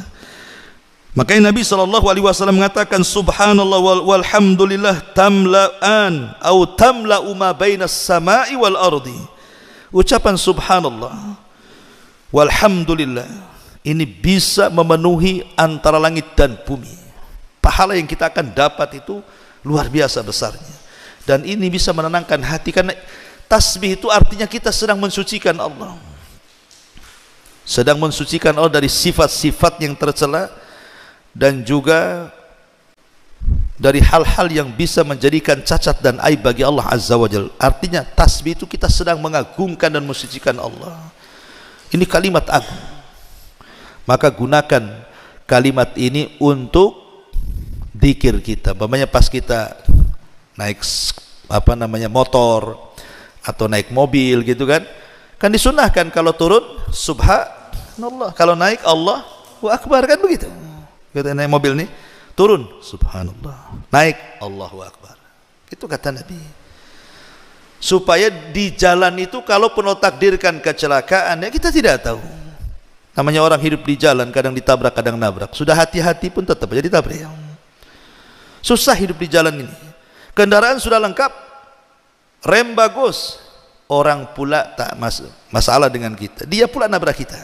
S1: Makanya Nabi SAW mengatakan subhanallah walhamdulillah tamla'an atau tamla'u ma bainas sama'i wal ardi. Ucapan subhanallah Walhamdulillah, ini bisa memenuhi antara langit dan bumi. Pahala yang kita akan dapat itu luar biasa besarnya. Dan ini bisa menenangkan hati, karena tasbih itu artinya kita sedang mensucikan Allah, sedang mensucikan Allah dari sifat-sifat yang tercela dan juga dari hal-hal yang bisa menjadikan cacat dan aib bagi Allah Azza wa Jalla. Artinya tasbih itu kita sedang mengagungkan dan mensucikan Allah. Ini kalimat agung, maka gunakan kalimat ini untuk zikir kita. Umpamanya pas kita naik motor atau naik mobil gitu kan disunahkan kalau turun subhanallah, kalau naik Allahu akbar, kan begitu. Kita naik mobil nih, turun subhanallah, naik Allahu akbar. Itu kata Nabi, supaya di jalan itu kalaupun Allah takdirkan kecelakaan, ya kita tidak tahu. Namanya orang hidup di jalan, kadang ditabrak kadang nabrak, sudah hati-hati pun tetap aja ditabrak. Susah hidup di jalan ini, kendaraan sudah lengkap, rem bagus, orang pula tak masalah dengan kita, dia pula nabrak kita.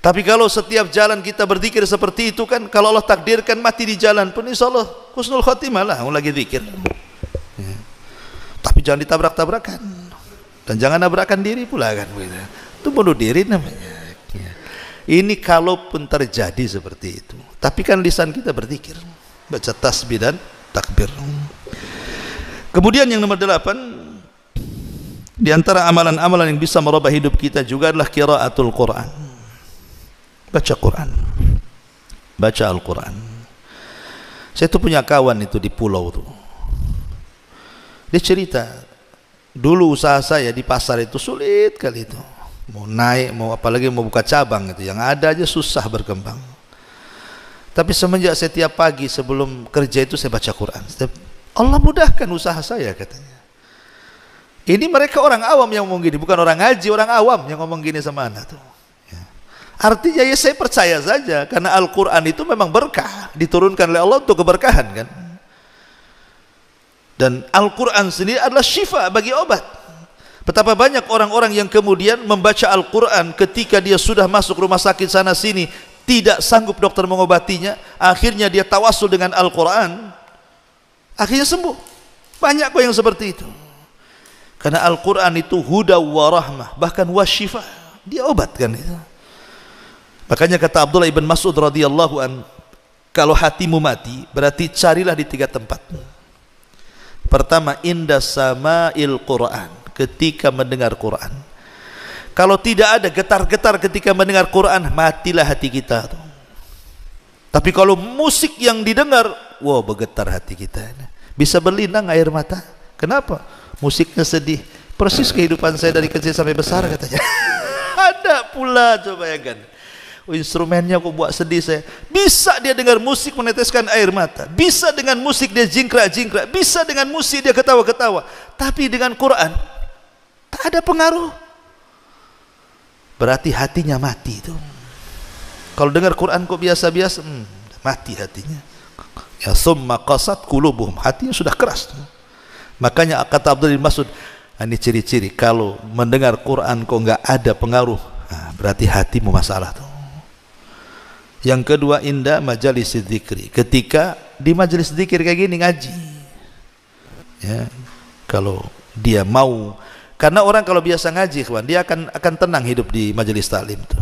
S1: Tapi kalau setiap jalan kita berzikir seperti itu kan, kalau Allah takdirkan mati di jalan pun insyaallah husnul khotimah lah, lagi zikir. Ya. Tapi jangan ditabrak-tabrakan dan jangan nabrakan diri pula kan, itu bunuh diri namanya. Ya. Ini kalaupun terjadi seperti itu, tapi kan lisan kita berzikir, baca tasbih dan takbir. Kemudian yang nomor 8, di antara amalan-amalan yang bisa merubah hidup kita juga adalah qiraatul Quran. Baca Quran, baca Al-Quran. Saya tuh punya kawan itu di pulau tuh, dia cerita dulu usaha saya di pasar itu sulit kali itu, mau naik, mau apalagi mau buka cabang itu, yang ada aja susah berkembang. Tapi semenjak saya tiap pagi sebelum kerja itu saya baca Quran, Allah mudahkan usaha saya katanya. Ini mereka orang awam yang ngomong gini, bukan orang ngaji, orang awam yang ngomong gini sama anak tuh. Artinya ya saya percaya saja, karena Al-Quran itu memang berkah, diturunkan oleh Allah untuk keberkahan kan. Dan Al-Quran sendiri adalah syifa bagi obat. Betapa banyak orang-orang yang kemudian membaca Al-Quran ketika dia sudah masuk rumah sakit sana sini, tidak sanggup dokter mengobatinya, akhirnya dia tawasul dengan Al-Quran, akhirnya sembuh. Banyak kok yang seperti itu, karena Al-Quran itu huda wa rahmah, bahkan wa syifa, dia obat kan itu. Makanya kata Abdullah ibn Mas'ud radhiyallahu an, kalau hatimu mati berarti carilah di 3 tempat. Pertama, inda sama'il Quran, ketika mendengar Quran. Kalau tidak ada getar-getar ketika mendengar Quran, matilah hati kita. Tapi kalau musik yang didengar, wow, bergetar hati kita, bisa berlinang air mata. Kenapa? Musiknya sedih, persis kehidupan saya dari kecil sampai besar katanya. Ada pula, coba bayangkan, instrumennya kok buat sedih saya. Bisa dia dengar musik meneteskan air mata, bisa dengan musik dia jingkrak-jingkrak, bisa dengan musik dia ketawa-ketawa. Tapi dengan Quran tak ada pengaruh, berarti hatinya mati itu. Kalau dengar Quran kok biasa-biasa, mati hatinya. Ya summa qasat qulubuhum, hatinya sudah keras. Makanya kata Abdullah bin Mas'ud, ini ciri-ciri kalau mendengar Quran kok nggak ada pengaruh, berarti hatimu masalah tuh. Yang kedua, indah majalis dzikri, ketika di majelis dzikir kayak gini ngaji, ya, kalau dia mau, karena orang kalau biasa ngaji, kawan, dia akan tenang hidup di majelis taklim tuh.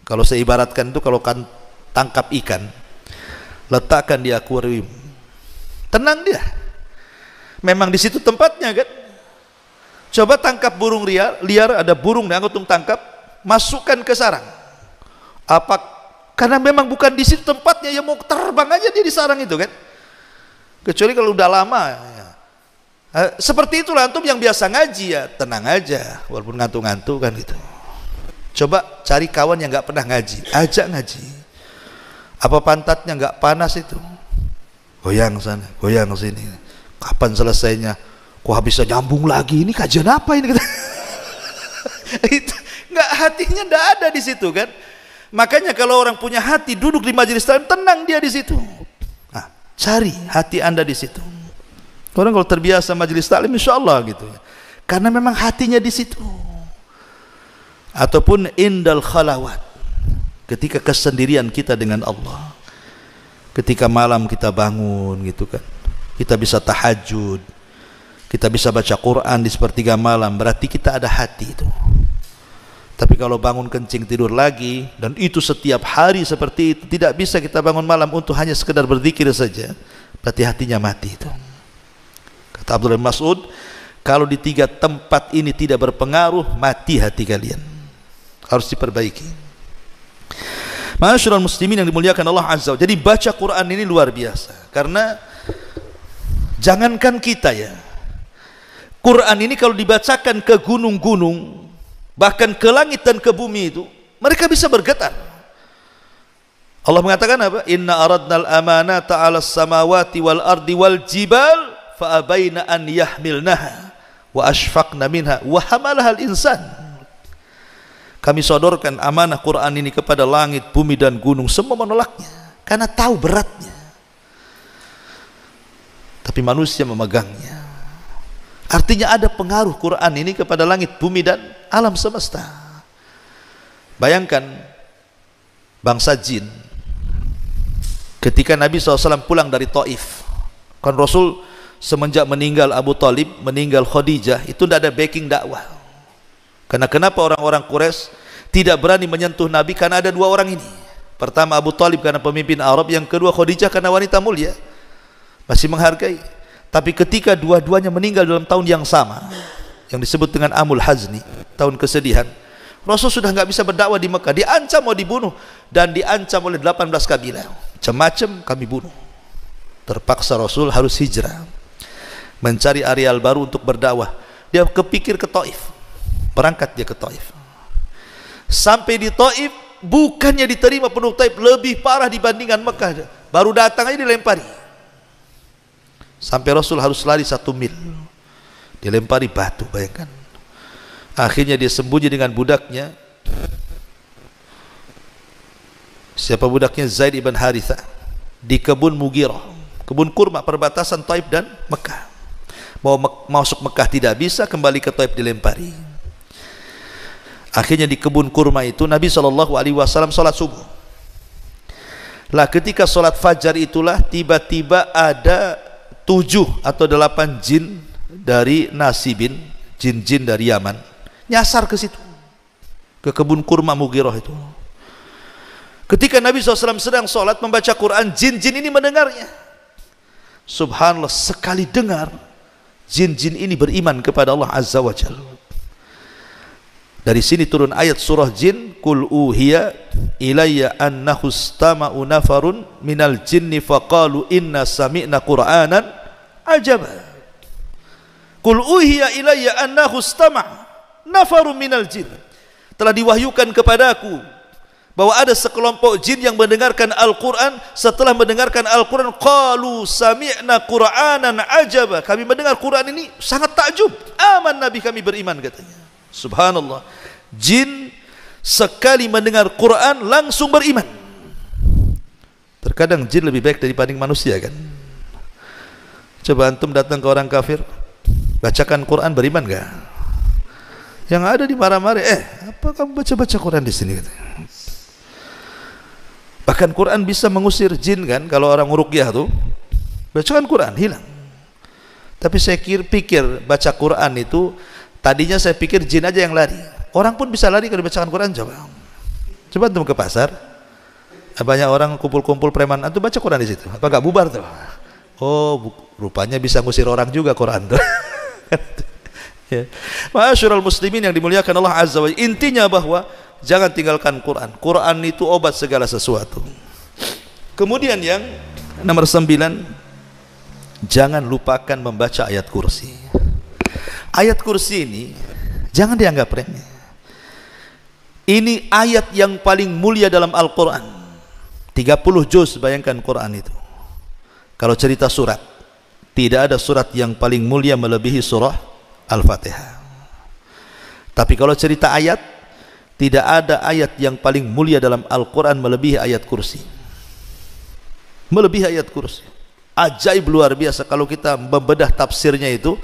S1: Kalau saya ibaratkan itu, kalau kan tangkap ikan, letakkan di akuarium, tenang dia, memang di situ tempatnya kan. Coba tangkap burung liar, ada burung yang anggota tangkap, masukkan ke sarang, apa? Karena memang bukan di situ tempatnya, ya mau terbang aja dia di sarang itu kan. Kecuali kalau udah lama ya. Seperti itulah antum yang biasa ngaji, ya tenang aja walaupun ngantuk-ngantuk kan gitu. Coba cari kawan yang nggak pernah ngaji, ajak ngaji. Apa pantatnya nggak panas itu? Goyang sana, goyang sini. Kapan selesainya? Kok bisa nyambung lagi? Ini kajian apa ini? Itu nggak, hatinya nggak ada di situ kan. Makanya kalau orang punya hati duduk di majelis taklim, tenang dia di situ. Nah, cari hati anda di situ. Orang kalau terbiasa majelis taklim, insya Allah gitu ya, karena memang hatinya di situ. ataupun indal khalawat, ketika kesendirian kita dengan Allah, ketika malam kita bangun gitu kan, kita bisa tahajud, kita bisa baca Quran di sepertiga malam, berarti kita ada hati itu. Tapi kalau bangun kencing tidur lagi, dan itu setiap hari seperti itu, tidak bisa kita bangun malam untuk hanya sekedar berzikir saja, berarti hatinya mati itu. Kata Abdullah bin Mas'ud, kalau di 3 tempat ini tidak berpengaruh, mati hati kalian, harus diperbaiki. Ma'asyiral muslimin yang dimuliakan Allah Azza wa Jalla. Jadi baca Quran ini luar biasa, karena jangankan kita ya, Quran ini kalau dibacakan ke gunung-gunung, bahkan ke langit dan ke bumi itu, mereka bisa bergetar. Allah mengatakan apa? Inna aradnal amanata 'alas samawati wal ardi wal jibal fa abaina an yahmilnaha wa ashfaqna minha wa hamalaha al insan. Kami sodorkan amanah Quran ini kepada langit, bumi dan gunung, semua menolaknya karena tahu beratnya. Tapi manusia memegangnya. Artinya ada pengaruh Quran ini kepada langit, bumi dan alam semesta. Bayangkan bangsa jin ketika Nabi SAW pulang dari Taif, kan Rasul semenjak meninggal Abu Talib, meninggal Khadijah, itu tidak ada backing dakwah. Karena kenapa orang-orang Quraisy tidak berani menyentuh Nabi? Karena ada 2 orang ini. Pertama Abu Talib karena pemimpin Arab, yang kedua Khadijah karena wanita mulia, masih menghargai. Tapi ketika dua-duanya meninggal dalam tahun yang sama, yang disebut dengan Amul Hazni, tahun kesedihan, Rasul sudah nggak bisa berdakwah di Mekah, diancam mau dibunuh, dan diancam oleh 18 kabilah, macam-macam kami bunuh. Terpaksa Rasul harus hijrah, mencari areal baru untuk berdakwah. Dia kepikir ke Taif, berangkat dia ke Taif. Sampai di Taif, bukannya diterima penduduk Taif, lebih parah dibandingkan Mekah. Baru datang aja dilempari. Sampai Rasul harus lari 1 mil, dilempari batu, bayangkan. Akhirnya dia sembunyi dengan budaknya. Siapa budaknya? Zaid ibn Haritha, di kebun Mughirah, kebun kurma perbatasan Taif dan Mekah. Mau masuk Mekah tidak bisa, kembali ke Taif dilempari. Akhirnya di kebun kurma itu Nabi SAW sholat subuh. Lah ketika sholat fajar itulah tiba-tiba ada 7 atau 8 jin dari Nasibin, jin-jin dari Yaman, nyasar ke situ, ke kebun kurma Mughirah itu. Ketika Nabi SAW sedang sholat membaca Quran, jin-jin ini mendengarnya. Subhanallah, sekali dengar, jin-jin ini beriman kepada Allah Azza wa Jalla. Dari sini turun ayat surah jin, Qul uhiya ilayya annahu istama'u nafarun minal jinni faqalu inna sami'na qur'anan ajaba. Qul uhiya ilayya annahu istama' nafarun minal jin. Telah diwahyukan kepadaku bahwa ada sekelompok jin yang mendengarkan Al-Quran. Setelah mendengarkan Al-Quran, qalu sami'na qur'anan ajaba, kami mendengar Quran ini sangat takjub, aman Nabi kami beriman, katanya. Subhanallah, jin sekali mendengar Quran langsung beriman. Terkadang jin lebih baik daripada manusia kan. Coba antum datang ke orang kafir, bacakan Quran, beriman gak? Yang ada di marah-marah, apa kamu baca-baca Quran di sini? Bahkan Quran bisa mengusir jin kan. Kalau orang ruqyah tuh bacakan Quran, hilang. Tapi saya pikir baca Quran itu, tadinya saya pikir jin aja yang lari. Orang pun bisa lari kalau dibacakan Quran. Coba antum ke pasar, banyak orang kumpul-kumpul preman, antum baca Quran di situ, apa gak bubar tuh? Oh, rupanya bisa ngusir orang juga Quran tuh. Ya. Ma'asyiral muslimin yang dimuliakan Allah Azza wa Jalla, intinya bahwa jangan tinggalkan Quran. Quran itu obat segala sesuatu. Kemudian yang nomor 9, jangan lupakan membaca ayat kursi. Ayat kursi ini jangan dianggap remeh. Ini ayat yang paling mulia dalam Al-Quran. 30 juz, bayangkan Quran itu. Kalau cerita surat, tidak ada surat yang paling mulia melebihi surah Al-Fatihah. Tapi kalau cerita ayat, tidak ada ayat yang paling mulia dalam Al-Quran melebihi ayat kursi. Melebihi ayat kursi. Ajaib, luar biasa. Kalau kita membedah tafsirnya itu,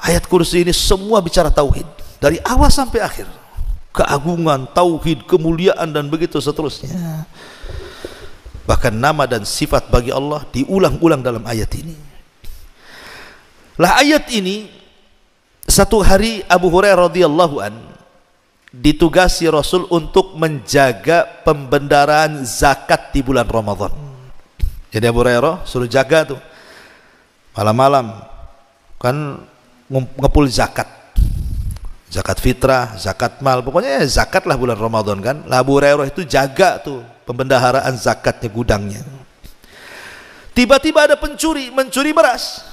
S1: ayat kursi ini semua bicara tauhid dari awal sampai akhir. keagungan, tauhid, kemuliaan dan begitu seterusnya. Bahkan nama dan sifat bagi Allah diulang-ulang dalam ayat ini. Lah ayat ini, satu hari Abu Hurairah radhiyallahu an ditugasi Rasul untuk menjaga pembendaraan zakat di bulan Ramadan. Jadi Abu Hurairah suruh jaga tuh malam-malam kan ngepul zakat, zakat fitrah, zakat mal, pokoknya zakat lah bulan Ramadan kan. Lah Abu Hurairah itu jaga tuh pembendaharaan zakatnya, gudangnya. Tiba-tiba ada pencuri mencuri beras,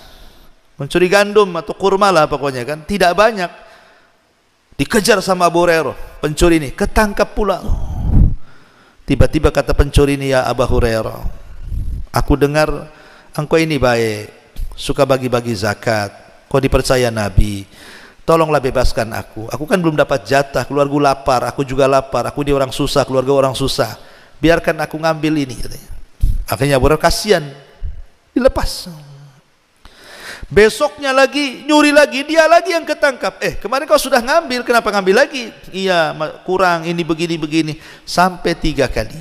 S1: mencuri gandum atau kurma lah pokoknya kan, tidak banyak. Dikejar sama Abu Hurairah, pencuri ini ketangkap pula. Tiba-tiba kata pencuri ini, ya Abu Hurairah, aku dengar engkau ini baik, suka bagi-bagi zakat, kau dipercaya Nabi, tolonglah bebaskan aku. Aku kan belum dapat jatah, keluarga lapar, aku juga lapar, aku di orang susah, keluarga orang susah, biarkan aku ngambil ini, katanya. Akhirnya Abu Hurairah kasihan, dilepas. Besoknya lagi nyuri lagi, dia lagi yang ketangkap. Kemarin kau sudah ngambil, kenapa ngambil lagi? Iya, kurang, ini begini-begini, sampai 3 kali.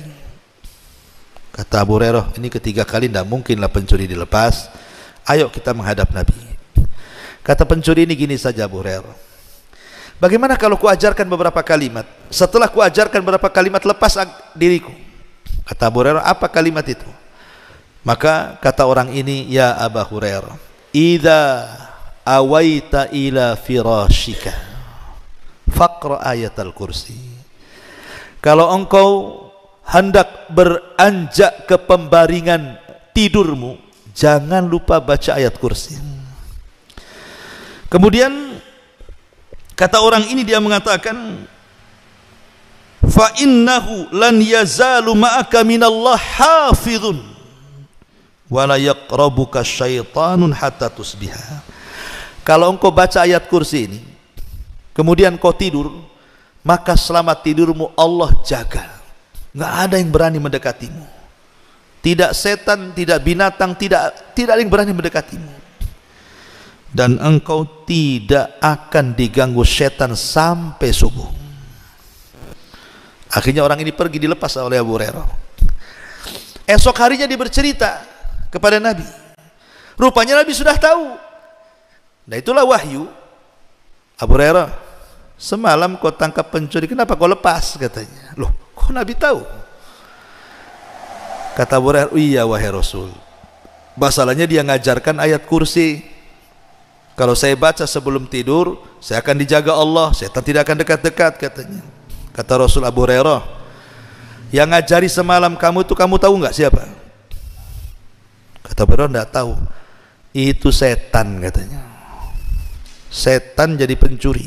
S1: Kata Abu Hurairah, ini ketiga kali tidak mungkinlah pencuri dilepas. Ayo kita menghadap Nabi. Kata pencuri ini gini saja Abu Hurairah, bagaimana kalau ku ajarkan beberapa kalimat, setelah ku ajarkan beberapa kalimat lepas diriku. Kata Abu Hurairah, apa kalimat itu? Maka kata orang ini, ya Abu Hurairah, idza awaita ila firashika faqra ayatal kursi. Kalau engkau hendak beranjak ke pembaringan tidurmu, jangan lupa baca ayat kursi. Kemudian kata orang ini, dia mengatakan, fa innahu lan yazalu ma'aka minallah hafizun wala yaqrabuka syaitanun hatta tusbiha. Kalau engkau baca ayat kursi ini kemudian kau tidur, maka selama tidurmu Allah jaga, nggak ada yang berani mendekatimu, tidak setan, tidak binatang, tidak ada yang berani mendekatimu, dan engkau tidak akan diganggu setan sampai subuh. Akhirnya orang ini pergi, dilepas oleh Abu Hurairah. Esok harinya dia bercerita kepada Nabi. Rupanya Nabi sudah tahu. Nah itulah wahyu. Abu Hurairah, semalam kau tangkap pencuri, kenapa kau lepas? Katanya. Loh, kok Nabi tahu? Kata Abu Hurairah, iya wahai Rasul, masalahnya dia ngajarkan ayat kursi. Kalau saya baca sebelum tidur, saya akan dijaga Allah, setan tidak akan dekat-dekat, katanya. Kata Rasul, Abu Hurairah, yang ngajari semalam kamu itu kamu tahu nggak siapa? Kata Abu Hurairah, tidak tahu. Itu setan, katanya. Setan jadi pencuri.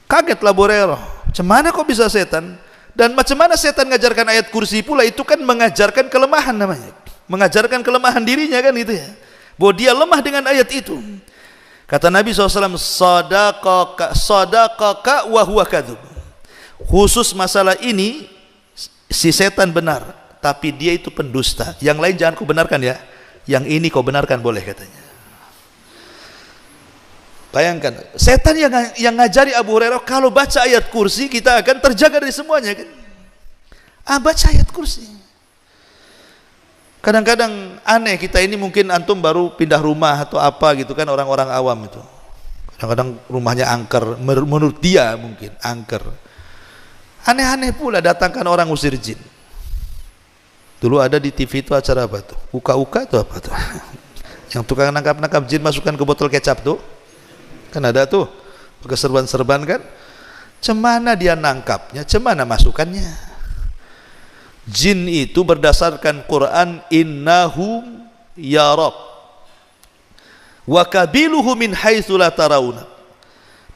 S1: Kagetlah Abu Hurairah, macam mana kok bisa setan? Dan macam mana setan ngajarkan ayat kursi pula? Itu kan mengajarkan kelemahan namanya, mengajarkan kelemahan dirinya kan gitu ya, bahwa dia lemah dengan ayat itu. Kata Nabi SAW, sadaqaka wa huwa kadzub. Khusus masalah ini si setan benar, tapi dia itu pendusta. Yang lain jangan kau benarkan ya, yang ini kau benarkan boleh, katanya. Bayangkan, setan yang ngajari Abu Hurairah, kalau baca ayat kursi kita akan terjaga dari semuanya kan. Baca ayat kursi. Kadang-kadang aneh kita ini, mungkin antum baru pindah rumah atau apa gitu kan, orang-orang awam itu. Kadang-kadang rumahnya angker, menurut dia mungkin angker. Aneh-aneh pula datangkan orang usir jin. Dulu ada di TV itu acara apa tuh? Uka-uka itu apa tuh? Yang tukang nangkap-nangkap jin masukkan ke botol kecap tuh. Kan ada tuh pakai serban-serban kan. Cemana dia nangkapnya, cemana masukannya. Jin itu berdasarkan Quran, innahum yarak wa kabiluhu min haitsu la tarawna.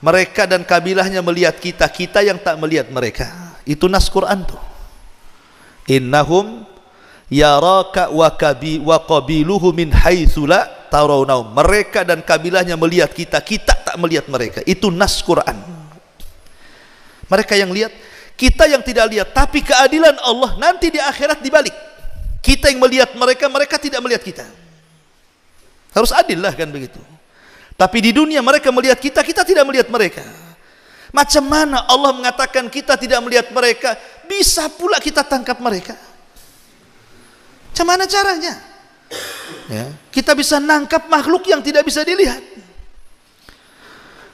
S1: Mereka dan kabilahnya melihat kita, kita yang tak melihat mereka. Itu nas Quran tuh. Innahum yaraka wa qabiluhu min haitsu la tarawna. Mereka dan kabilahnya melihat kita, kita tak melihat mereka. Itu nas Quran. Mereka yang lihat, kita yang tidak lihat. Tapi keadilan Allah nanti di akhirat dibalik. Kita yang melihat mereka, mereka tidak melihat kita. Harus adil lah kan begitu. Tapi di dunia mereka melihat kita, kita tidak melihat mereka. Macam mana Allah mengatakan kita tidak melihat mereka, bisa pula kita tangkap mereka? Macam mana caranya? Ya, kita bisa nangkap makhluk yang tidak bisa dilihat.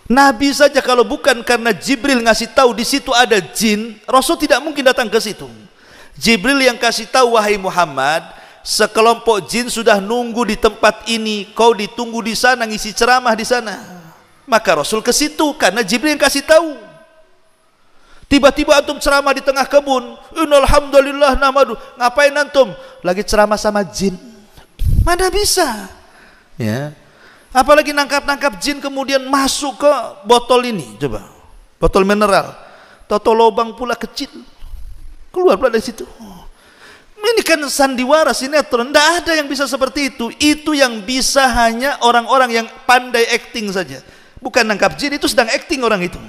S1: Nabi saja kalau bukan karena Jibril ngasih tahu di situ ada jin, Rasul tidak mungkin datang ke situ. Jibril yang kasih tahu, wahai Muhammad, sekelompok jin sudah nunggu di tempat ini, kau ditunggu di sana, ngisi ceramah di sana. Maka Rasul ke situ karena Jibril yang kasih tahu. Tiba-tiba antum ceramah di tengah kebun, innal hamdalillah namadu. Ngapain antum? Lagi ceramah sama jin. Mana bisa? Ya. Apalagi nangkap-nangkap jin kemudian masuk ke botol ini, coba. Botol mineral. Toto lubang pula kecil. Keluar pula dari situ. Ini kan sandiwara, sinetron. Tidak ada yang bisa seperti itu. Itu yang bisa hanya orang-orang yang pandai acting saja. Bukan nangkap jin, itu sedang acting orang itu.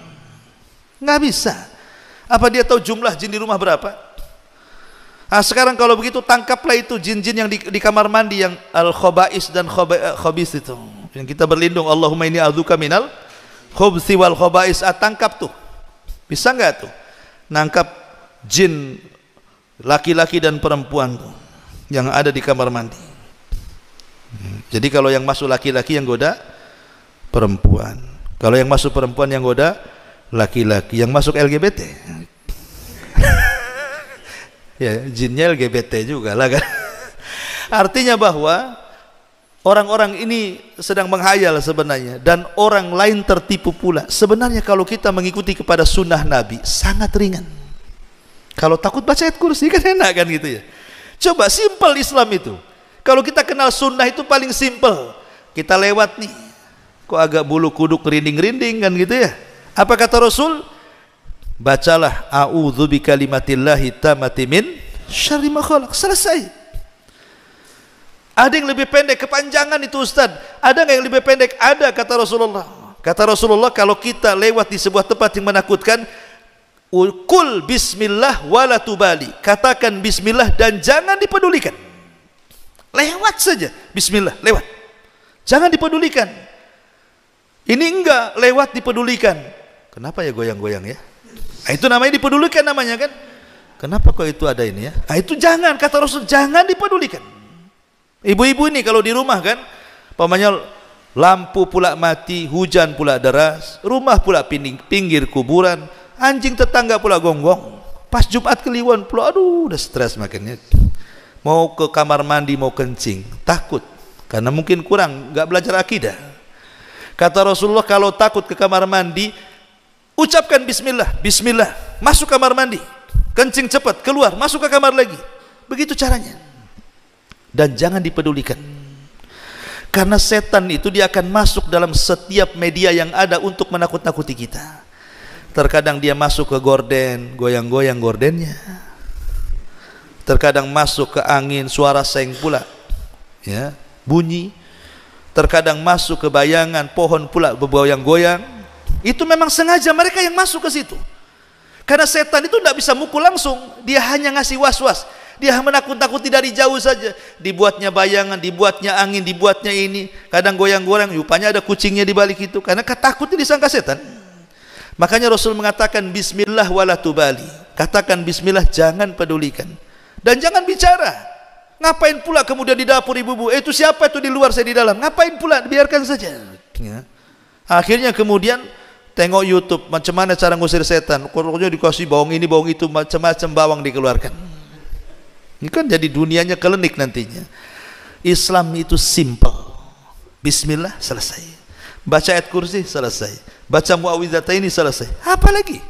S1: Nggak bisa. Apa dia tahu jumlah jin di rumah berapa? Nah, sekarang kalau begitu tangkaplah itu jin-jin yang di kamar mandi yang al-khobais dan khobis itu. Yang kita berlindung, Allahumma inni a'udzuka minal khubsi wal khobais. Tangkap tuh. Bisa nggak tuh? Nangkap jin laki-laki dan perempuan tuh yang ada di kamar mandi. Jadi kalau yang masuk laki-laki yang goda perempuan, kalau yang masuk perempuan yang goda laki-laki, yang masuk LGBT ya jinnya LGBT juga lah kan. Artinya bahwa orang-orang ini sedang menghayal sebenarnya, dan orang lain tertipu pula. Sebenarnya kalau kita mengikuti kepada sunnah Nabi sangat ringan. Kalau takut baca ayat kursi kan enak kan gitu ya. Coba simple Islam itu. Kalau kita kenal sunnah itu paling simple. Kita lewat nih, kok agak bulu kuduk rinding-rinding kan gitu ya. Apa kata Rasul? Bacalah a'udzu bikalimatillahi tammati min syarri ma khalaq. Selesai. Ada yang lebih pendek, kepanjangan itu Ustaz. Ada nggak yang lebih pendek? Ada, kata Rasulullah. Kata Rasulullah, kalau kita lewat di sebuah tempat yang menakutkan, kul bismillah wala tubali. Katakan bismillah dan jangan dipedulikan. Lewat saja, bismillah, lewat. Jangan dipedulikan. Ini enggak, lewat dipedulikan. Kenapa ya goyang-goyang ya? Nah, itu namanya dipedulikan namanya kan? Kenapa kok itu ada ini ya? Nah, itu jangan, kata Rasul, jangan dipedulikan. Ibu-ibu ini kalau di rumah kan, pamannya lampu pula mati, hujan pula deras, rumah pula pinggir kuburan, anjing tetangga pula gonggong. Pas Jumat Kliwon pula, aduh udah stres makannya. Mau ke kamar mandi mau kencing, takut karena mungkin kurang, nggak belajar akidah. Kata Rasulullah, kalau takut ke kamar mandi, ucapkan bismillah, bismillah, masuk kamar mandi, kencing cepat, keluar, masuk ke kamar lagi. Begitu caranya. Dan jangan dipedulikan. Karena setan itu dia akan masuk dalam setiap media yang ada untuk menakut-nakuti kita. Terkadang dia masuk ke gorden, goyang-goyang gordennya. Terkadang masuk ke angin, suara seng pula, ya, bunyi. Terkadang masuk ke bayangan, pohon pula bergoyang-goyang. Itu memang sengaja mereka yang masuk ke situ. Karena setan itu tidak bisa mukul langsung, dia hanya ngasih was-was. Dia menakut-nakuti dari jauh saja. Dibuatnya bayangan, dibuatnya angin, dibuatnya ini. Kadang goyang-goyang, rupanya ada kucingnya di balik itu. Karena takutnya disangka setan. Makanya Rasul mengatakan bismillah wala tubali. Katakan bismillah, jangan pedulikan. Dan jangan bicara. Ngapain pula kemudian di dapur ibu-ibu? Itu siapa itu di luar, saya di dalam. Ngapain pula? Biarkan saja. Ya. Akhirnya kemudian tengok YouTube, macam mana cara ngusir setan. Pokoknya dikasih bawang ini, bawang itu, macam-macam bawang dikeluarkan. Ini kan jadi dunianya kelenik nantinya. Islam itu simple. Bismillah, selesai. Baca ayat kursi, selesai. Baca muawwidzatain, selesai. Apa lagi?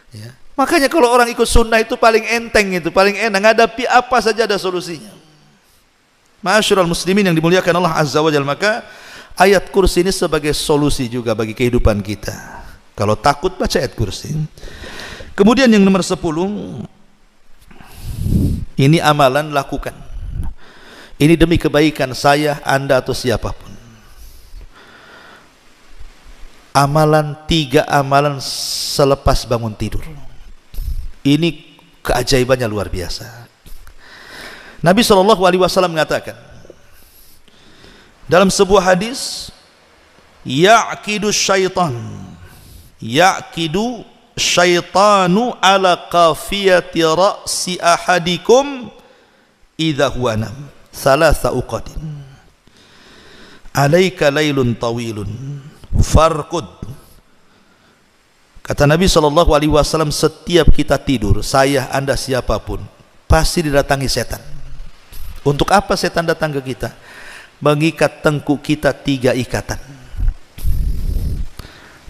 S1: Ya. Makanya kalau orang ikut sunnah itu paling enteng, itu paling enak. Ngadapi apa saja ada solusinya. Ma'asyiral muslimin yang dimuliakan Allah Azza wa Jalla, maka ayat kursi ini sebagai solusi juga bagi kehidupan kita. Kalau takut, baca ayat kursi. Kemudian yang nomor 10, ini amalan, lakukan. Ini demi kebaikan saya, Anda atau siapapun. Amalan, 3 amalan selepas bangun tidur. Ini keajaibannya luar biasa. Nabi SAW mengatakan dalam sebuah hadis, yaqidu syaitan yaqidu syaitanu ala qafiyati ra'si ahadikum idza huwa nam thalatha uqadin alaika lailun tawilun farqud. Kata Nabi SAW, setiap kita tidur, saya, anda, siapapun, pasti didatangi setan. Untuk apa setan datang ke kita? Mengikat tengkuk kita 3 ikatan.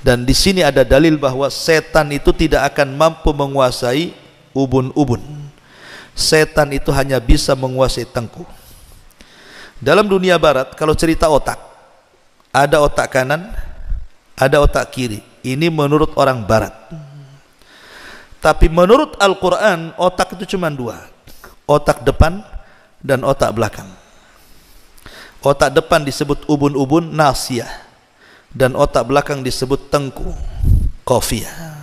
S1: Dan di sini ada dalil bahwa setan itu tidak akan mampu menguasai ubun-ubun. Setan itu hanya bisa menguasai tengkuk. Dalam dunia barat, kalau cerita otak, ada otak kanan, ada otak kiri. Ini menurut orang barat. Tapi menurut Al-Quran, otak itu cuma 2. Otak depan dan otak belakang. Otak depan disebut ubun-ubun, nasiyah. Dan otak belakang disebut tengku, qafiyah.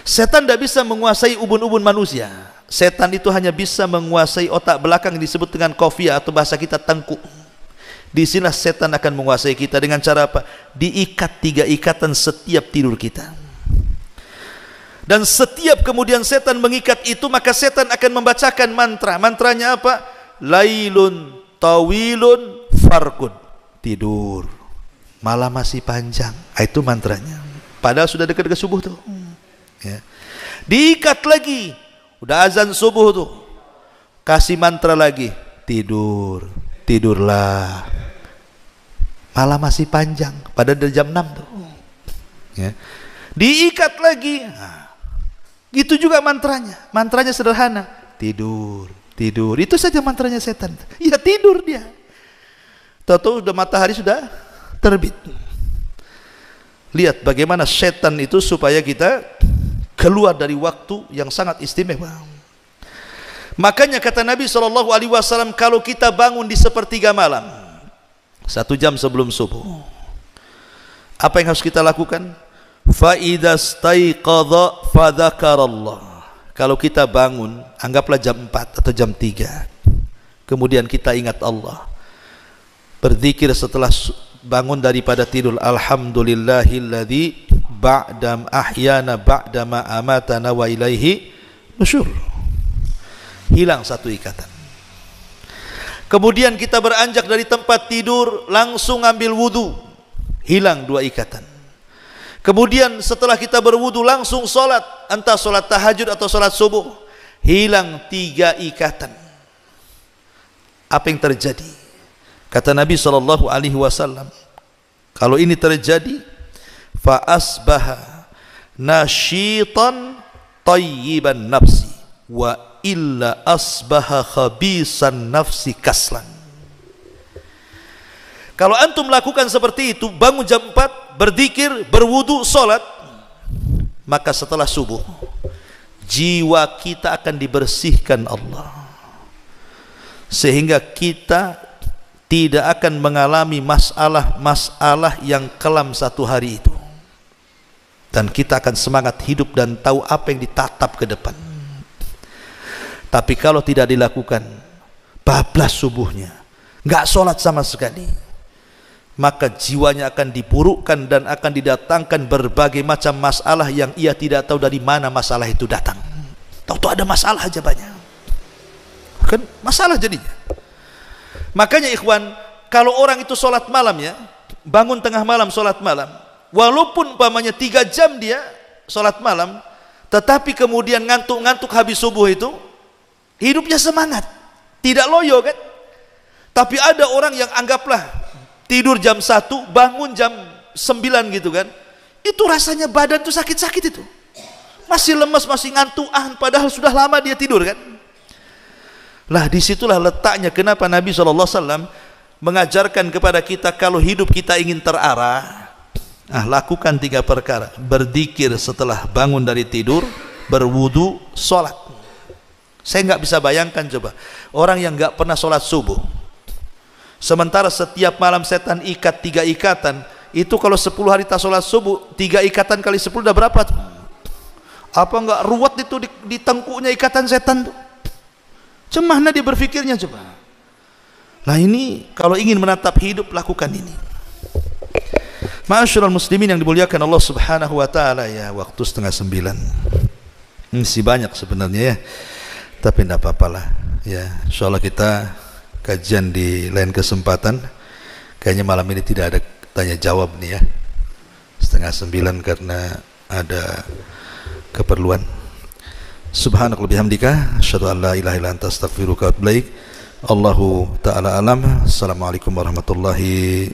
S1: Setan tidak bisa menguasai ubun-ubun manusia. Setan itu hanya bisa menguasai otak belakang yang disebut dengan qafiyah, atau bahasa kita tengku. Di sinilah setan akan menguasai kita. Dengan cara apa? Diikat 3 ikatan setiap tidur kita. Dan setiap kemudian setan mengikat itu, maka setan akan membacakan mantra. Mantranya apa? Lailun tawilun farqud. Tidur, malam masih panjang. Itu mantranya. Padahal sudah dekat-dekat subuh tuh. Ya. Diikat lagi, udah azan subuh tuh, kasih mantra lagi. Tidur, tidurlah, malam masih panjang, pada jam 6 tuh. Ya. Diikat lagi. Nah, gitu juga mantranya. Mantranya sederhana. Tidur, tidur. Itu saja mantranya setan. Ya tidur dia. Tahu-tahu udah matahari sudah terbit. Lihat bagaimana setan itu supaya kita keluar dari waktu yang sangat istimewa. Makanya kata Nabi SAW, kalau kita bangun di sepertiga malam, 1 jam sebelum subuh, apa yang harus kita lakukan? Fa idza staiqadha fadzakarallah. Kalau kita bangun, anggaplah jam 4 atau jam 3, kemudian kita ingat Allah, berzikir setelah bangun daripada tidur, alhamdulillahilladzi ba'dam ahyana ba'dama amatana wa ilaihi nusyur. Hilang 1 ikatan. Kemudian kita beranjak dari tempat tidur, langsung ambil wudu, hilang 2 ikatan. Kemudian setelah kita berwudu langsung sholat, entah sholat tahajud atau sholat subuh, hilang 3 ikatan. Apa yang terjadi? Kata Nabi SAW, kalau ini terjadi, fa asbaha nasyitan tayyiban nafsi wa illa asbaha khabisan nafsi kaslan. Kalau antum melakukan seperti itu, bangun jam 4, berzikir, berwudu, sholat, maka setelah subuh jiwa kita akan dibersihkan Allah, sehingga kita tidak akan mengalami masalah-masalah yang kelam 1 hari itu, dan kita akan semangat hidup dan tahu apa yang ditatap ke depan. Tapi kalau tidak dilakukan, bablas subuhnya, nggak sholat sama sekali, maka jiwanya akan diburukkan dan akan didatangkan berbagai macam masalah yang ia tidak tahu dari mana masalah itu datang. Tahu-tahu ada masalah aja banyak, kan masalah jadinya. Makanya ikhwan, kalau orang itu sholat malam ya, bangun tengah malam sholat malam, walaupun umpamanya 3 jam dia sholat malam, tetapi kemudian ngantuk-ngantuk habis subuh itu, hidupnya semangat, tidak loyo kan. Tapi ada orang yang anggaplah tidur jam 1, bangun jam 9 gitu kan, itu rasanya badan tuh sakit-sakit itu, masih lemes, masih ngantuan, padahal sudah lama dia tidur kan. Lah disitulah letaknya kenapa Nabi SAW mengajarkan kepada kita, kalau hidup kita ingin terarah, lakukan 3 perkara. Berzikir setelah bangun dari tidur, berwudu, sholat. Saya nggak bisa bayangkan coba orang yang nggak pernah sholat subuh, sementara setiap malam setan ikat 3 ikatan. Itu kalau 10 hari tak sholat subuh, 3 ikatan kali 10 udah berapa tuh? Apa nggak ruwet itu di tengkuknya ikatan setan tuh? Cemahna dia berfikirnya coba. Nah ini kalau ingin menatap hidup, lakukan ini. Ma'asyiral muslimin yang dimuliakan Allah Subhanahu wa taala, ya, waktu 8:30. Masih banyak sebenarnya ya. Tapi tidak apa-apalah. Ya, insyaallah kita kajian di lain kesempatan. Kayaknya malam ini tidak ada tanya jawab nih ya. 8:30 karena ada keperluan. Subhanaka wa bihamdika asyhadu an la ilaha illa anta astaghfiruka wa atubu ilaik. Allahu ta'ala alam. Assalamualaikum warahmatullahi